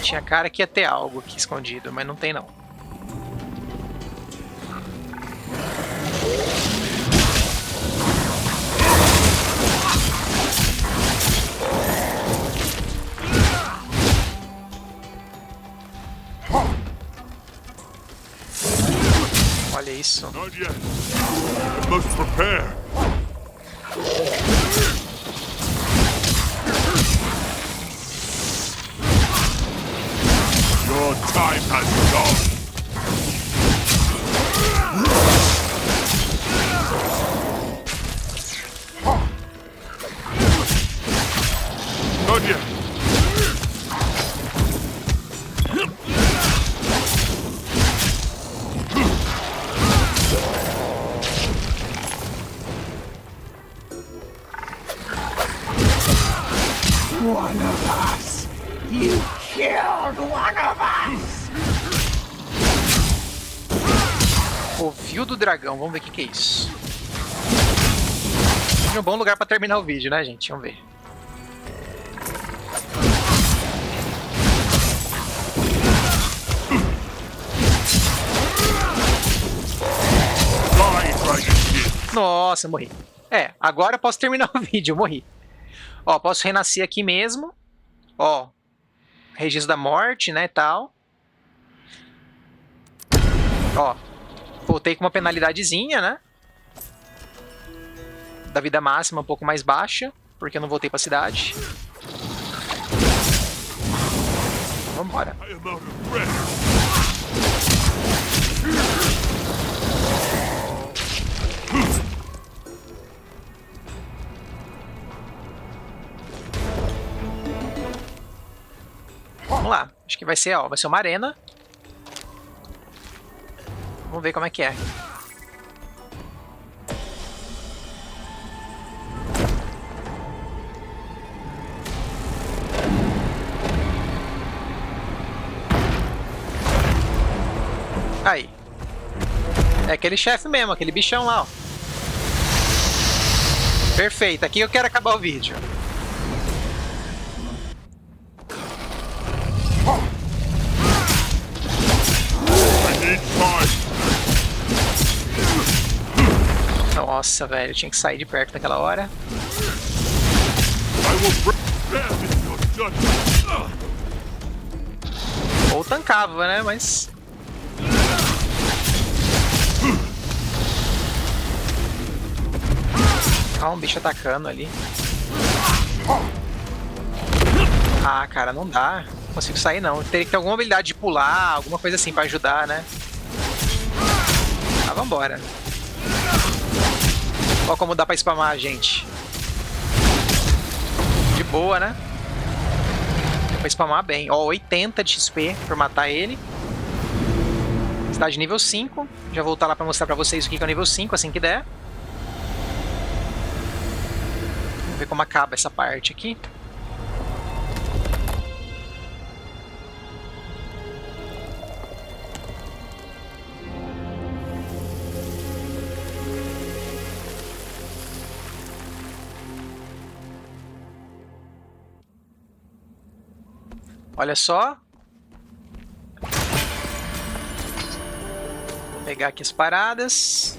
Tinha cara que ia ter algo aqui escondido, mas não tem não. Olha isso. Not yet. We must prepare. Your time has come. Not yet. One of us! You killed one of us! Covil do Dragão, vamos ver o que é isso. É um bom lugar pra terminar o vídeo, né, gente? Vamos ver. Nossa, morri. É, agora eu posso terminar o vídeo, eu morri. Ó, posso renascer aqui mesmo. Ó, registro da morte, né, tal. Ó, voltei com uma penalidadezinha, né? Da vida máxima um pouco mais baixa, porque eu não voltei pra cidade. Vambora. Vamos lá, acho que vai ser, ó, vai ser uma arena. Vamos ver como é que é. Aí. É aquele chefe mesmo, aquele bichão lá, ó. Perfeito, aqui eu quero acabar o vídeo. Nossa, velho, eu tinha que sair de perto naquela hora. Ou tancava, né? Mas... Ah, um bicho atacando ali. Ah, cara, não dá. Não consigo sair, não. Teria que ter alguma habilidade de pular, alguma coisa assim pra ajudar, né? Ah, vambora. Olha como dá pra spamar a gente. De boa, né? Dá pra spamar bem. Ó, 80 de XP por matar ele. Cidade nível 5. Já vou voltar lá pra mostrar pra vocês o que é o nível 5, assim que der. Vamos ver como acaba essa parte aqui. Olha só. Vou pegar aqui as paradas.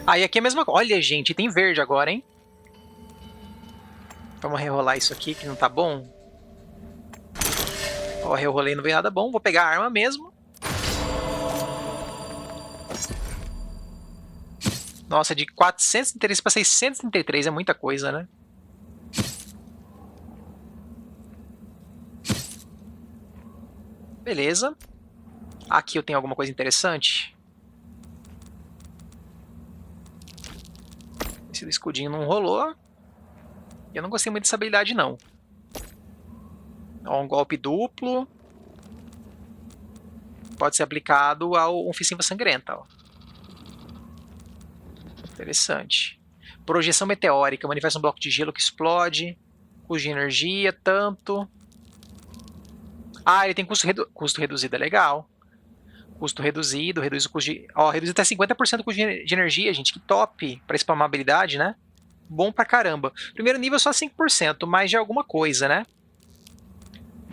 Aí aqui é a mesma coisa. Olha, gente, tem verde agora, hein? Vamos rerolar isso aqui, que não tá bom. Ó, rerolei, não veio nada bom. Vou pegar a arma mesmo. Nossa, de 433 para 633 é muita coisa, né? Beleza. Aqui eu tenho alguma coisa interessante. Esse escudinho não rolou. Eu não gostei muito dessa habilidade, não. Ó, um golpe duplo. Pode ser aplicado ao Ofensiva Sangrenta. Ó. Interessante. Projeção meteórica. Manifesta um bloco de gelo que explode. Custo de energia, tanto. Ah, ele tem custo reduzido, é legal. Custo reduzido, reduz o custo de... Ó, reduz até 50% o custo de energia, gente. Que top pra spamar habilidade, né? Bom pra caramba. Primeiro nível só 5%, mas já é alguma coisa, né?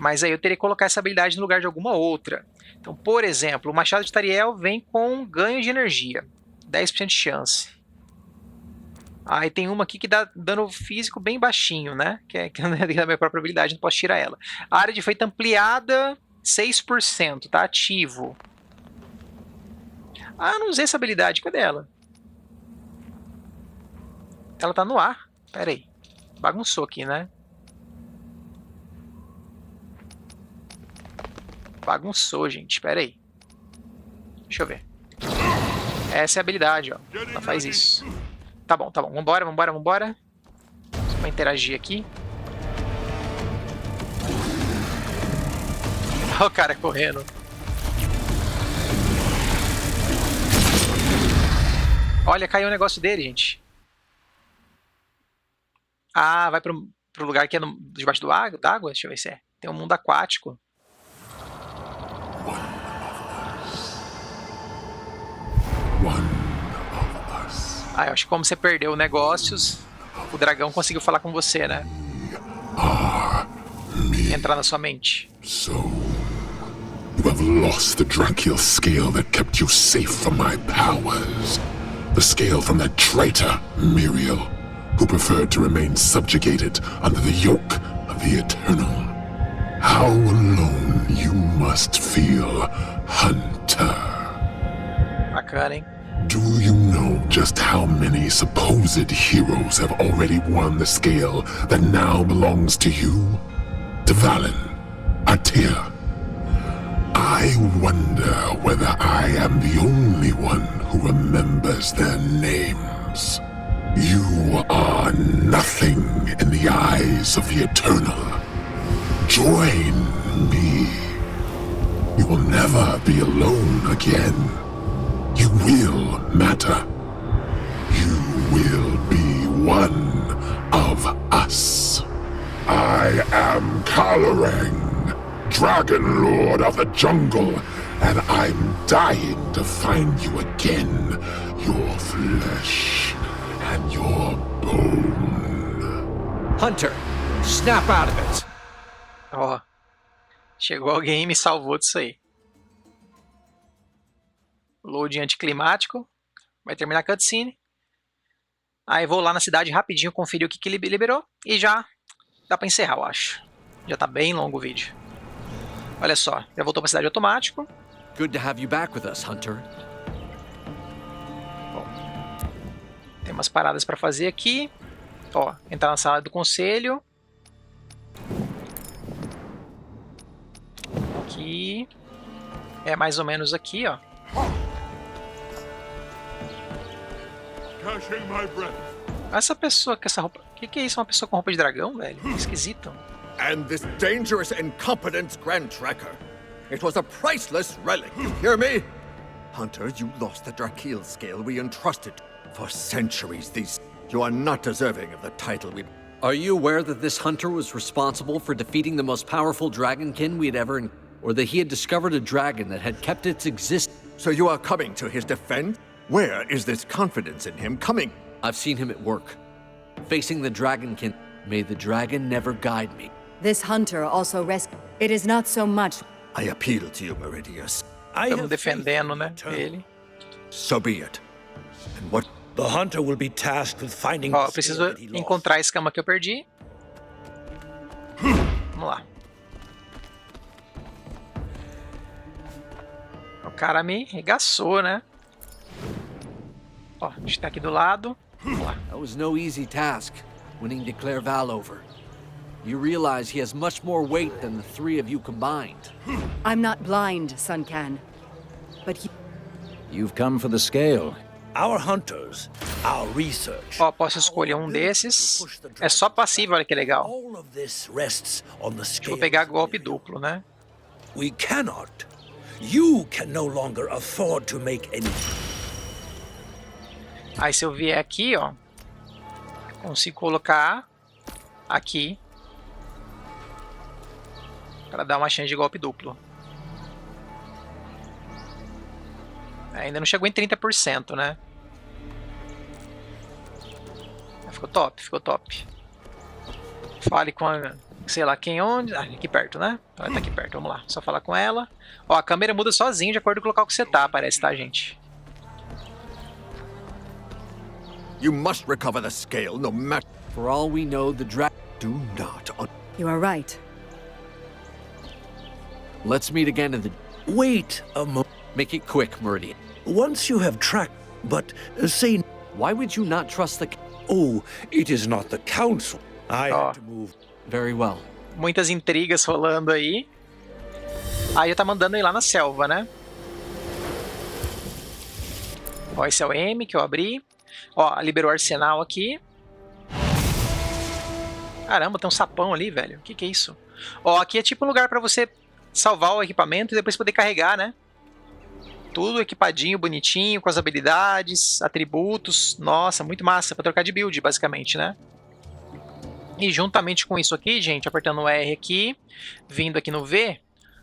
Mas aí eu teria que colocar essa habilidade no lugar de alguma outra. Então, por exemplo, o Machado de Tariel vem com ganho de energia. 10% de chance. Aí tem uma aqui que dá dano físico bem baixinho, né? Que é da minha própria habilidade, não posso tirar ela. A área de efeito ampliada, 6%, tá ativo. Ah, não usei essa habilidade, cadê ela? Ela tá no ar. Pera aí. Bagunçou aqui, né? Bagunçou, gente. Espera aí. Deixa eu ver. Essa é a habilidade, ó. Ela faz isso. Tá bom, tá bom. Vambora, vambora, vambora. Vou interagir aqui. Olha o cara correndo. Olha, caiu o negócio dele, gente. Ah, vai pro lugar que é debaixo d'água? Deixa eu ver se é. Tem um mundo aquático. Ah, eu acho que como você perdeu negócios, o dragão conseguiu falar com você, né? Entrar na sua mente. So, you have lost the Drakiel scale that kept you safe from my powers. The scale from that traitor, Miriel, who preferred to remain subjugated under the yoke of the Eternal. How alone you must feel, Hunter. Bacana, hein? Do you know just how many supposed heroes have already won the scale that now belongs to you? To Valen, Artea. I wonder whether I am the only one who remembers their names. You are nothing in the eyes of the Eternal. Join me. You will never be alone again. You will matter. You will be one of us. I am Kaloreng, Dragon Lord of the Jungle, and I'm dying to find you again, your flesh and your bone. Hunter, snap out of it. Ó, chegou alguém e me salvou disso aí. Loading anticlimático. Vai terminar a cutscene. Aí vou lá na cidade rapidinho conferir o que ele liberou. E já dá pra encerrar, eu acho. Já tá bem longo o vídeo. Olha só, já voltou pra cidade automático. Good to have you back with us, Hunter. Bom, tem umas paradas pra fazer aqui. Ó, entrar na sala do conselho. Aqui. É mais ou menos aqui, ó. Essa pessoa com essa roupa... O que é isso? Uma pessoa com roupa de dragão, velho? Esquisito. And this dangerous, incompetent Grand Tracker. It was a priceless relic, you hear me? Hunter, you lost the Drakiel scale we entrusted. For centuries, you are not deserving of the title we... Are you aware that this Hunter was responsible for defeating the most powerful Dragonkin we had ever... Or that he had discovered a dragon that had kept its existence? So you are coming to his defense? Where is this confidence in him coming? I've seen him at work. Facing the Dragonkin. May the dragon never guide me. This Hunter also It is not so much. I appeal to you, Meridius. Estamos defendendo, né, ele. So be it. And what... The Hunter will be tasked with finding... Ó, eu preciso encontrar a escama que eu perdi. Vamos lá. O cara me regaçou, né? Ó, a gente tá aqui do lado. Vamos lá. That was no easy task, winning Declare Val over. You realize he has much more weight than the three of you combined. I'm not blind, Sun Can. But he... You've come for the scale. Our hunters, our research. Ó, posso escolher um desses. É só passivo, olha que legal. All of this rests on the scale. Vou pegar golpe duplo, né? We cannot. You can no longer afford to make any... Aí se eu vier aqui, ó, consigo colocar aqui para dar uma chance de golpe duplo. Ainda não chegou em 30%, né? Ficou top, ficou top. Fale com a Sei lá quem onde. Ah, aqui perto, né? Ela tá aqui perto, vamos lá. Só falar com ela. Ó, a câmera muda sozinho de acordo com o local que você tá, parece, tá, gente? You must recover the scale, no matter. For all we know, the Do not. You are right. Let's meet again in the... Wait a moment. Make it quick, Meridian. Once you have tracked, but say... Why would you not trust the... Oh, it is not the council. I had to move. Very well. Muitas intrigas rolando aí. Aí já tá mandando ir lá na selva, né? Ó, esse é o M que eu abri. Ó, liberou o arsenal aqui. Caramba, tem um sapão ali, velho. O que que é isso? Ó, aqui é tipo um lugar pra você salvar o equipamento e depois poder carregar, né? Tudo equipadinho, bonitinho, com as habilidades, atributos. Nossa, muito massa, pra trocar de build, basicamente, né? E juntamente com isso aqui, gente, apertando o R aqui, vindo aqui no V,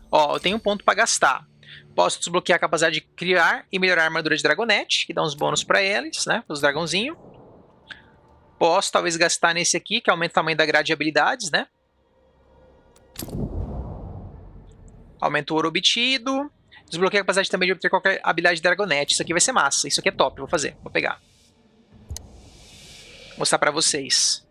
ó, eu tenho um ponto pra gastar. Posso desbloquear a capacidade de criar e melhorar a armadura de Dragonete, que dá uns bônus pra eles, né? Os dragãozinhos. Posso talvez gastar nesse aqui, que aumenta o tamanho da grade de habilidades, né? Aumenta o ouro obtido. Desbloqueia a capacidade também de obter qualquer habilidade de Dragonete. Isso aqui vai ser massa. Isso aqui é top. Vou fazer. Vou pegar. Vou mostrar pra vocês.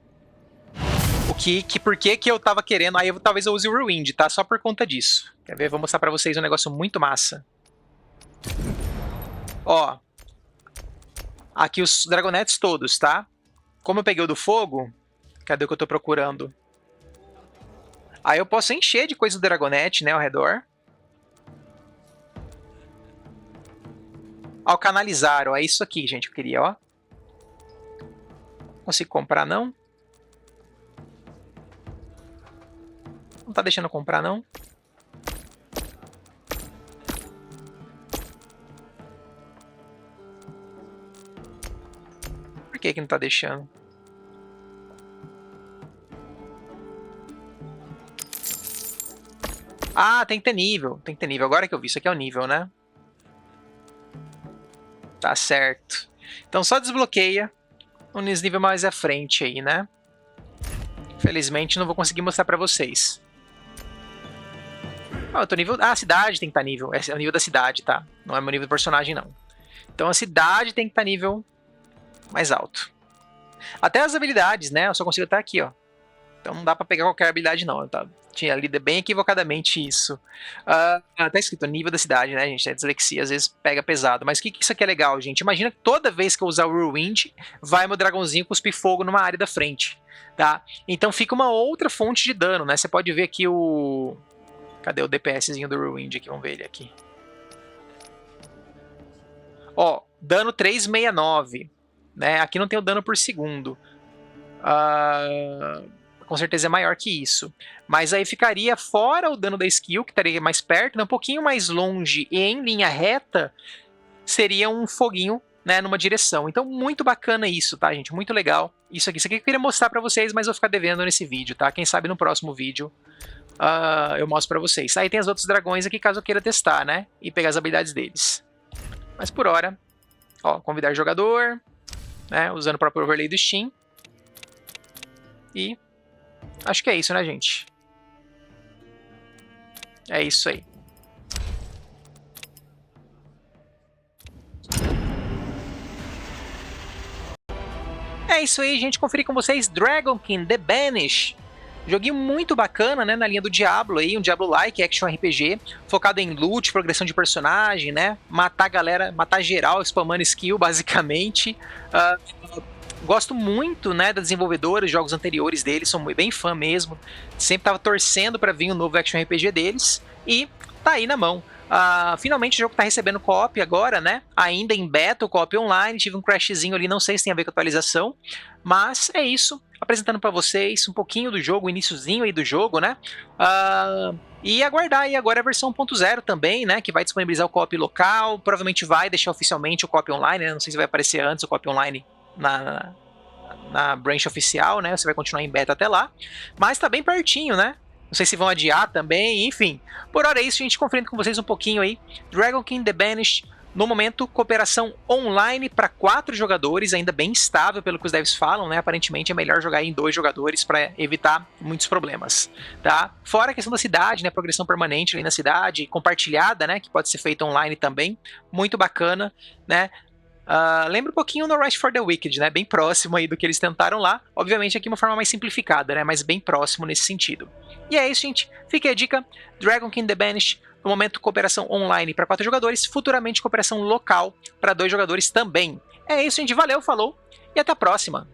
Por que eu tava querendo. Aí talvez eu use o Rewind, tá? Só por conta disso. Quer ver? Vou mostrar pra vocês um negócio muito massa. Ó. Aqui os Dragonetes todos, tá? Como eu peguei o do fogo. Cadê o que eu tô procurando? Aí eu posso encher de coisa do Dragonete, né? Ao redor. Ao canalizar, ó. É isso aqui, gente. Que eu queria, ó. Não consigo comprar, não? Não tá deixando eu comprar, não? Por que que não tá deixando? Ah, tem que ter nível. Tem que ter nível. Agora que eu vi, isso aqui é o nível, né? Tá certo. Então só desbloqueia um nível mais à frente aí, né? Infelizmente não vou conseguir mostrar pra vocês. Ah, eu tô nível... Ah, a cidade tem que estar nível. Esse é o nível da cidade, tá? Não é meu nível do personagem, não. Então a cidade tem que estar nível mais alto. Até as habilidades, né? Eu só consigo estar aqui, ó. Então não dá pra pegar qualquer habilidade, não. Eu tinha lido bem equivocadamente isso. Tá escrito nível da cidade, né, gente? É dislexia, às vezes pega pesado. Mas o que isso aqui é legal, gente? Imagina que toda vez que eu usar o Whirlwind, vai meu dragãozinho cuspir fogo numa área da frente, tá? Então fica uma outra fonte de dano, né? Você pode ver aqui o... Cadê o DPSzinho do Whirlwind aqui? Vamos ver ele aqui. Ó, dano 369, né? Aqui não tem o dano por segundo. Com certeza é maior que isso. Mas aí ficaria fora o dano da skill, que estaria mais perto, né? Um pouquinho mais longe e em linha reta, seria um foguinho, né, numa direção. Então, muito bacana isso, tá, gente? Muito legal. Isso aqui eu queria mostrar pra vocês, mas vou ficar devendo nesse vídeo, tá? Quem sabe no próximo vídeo eu mostro pra vocês. Aí tem os outros dragões aqui, caso eu queira testar, né? E pegar as habilidades deles. Mas por hora, ó, convidar jogador, né? Usando o próprio overlay do Steam. E acho que é isso, né, gente? É isso aí. É isso aí, gente. Conferir com vocês Dragonkin The Banish. Joguinho muito bacana, né, na linha do Diablo aí, um Diablo-like action RPG, focado em loot, progressão de personagem, né, matar galera, matar geral, spamando skill, basicamente. Gosto muito, né, da desenvolvedora, os jogos anteriores deles, sou bem fã mesmo. Sempre tava torcendo para vir um novo action RPG deles e tá aí na mão. Finalmente o jogo tá recebendo co-op agora, né? Ainda em beta, o co-op online, tive um crashzinho ali, não sei se tem a ver com a atualização, mas é isso. Apresentando para vocês um pouquinho do jogo, o iniciozinho aí do jogo, né? E aguardar aí agora a versão 1.0 também, né? Que vai disponibilizar o co-op local, provavelmente vai deixar oficialmente o co-op online, né? Não sei se vai aparecer antes o co-op online na branch oficial, né? Você vai continuar em beta até lá, mas tá bem pertinho, né? Não sei se vão adiar também, enfim. Por hora é isso, gente, conferindo com vocês um pouquinho aí. Dragonkin The Banished No momento, cooperação online para 4 jogadores, ainda bem estável pelo que os devs falam, né? Aparentemente é melhor jogar em 2 jogadores para evitar muitos problemas, tá? Fora a questão da cidade, né? Progressão permanente ali na cidade, compartilhada, né? Que pode ser feita online também, muito bacana, né? Lembra um pouquinho no Rise for the Wicked, né? Bem próximo aí do que eles tentaram lá. Obviamente aqui uma forma mais simplificada, né? Mas bem próximo nesse sentido. E é isso, gente. Fica a dica. Dragon King The Banished. No momento, cooperação online para 4 jogadores. Futuramente, cooperação local para 2 jogadores também. É isso, gente. Valeu, falou e até a próxima.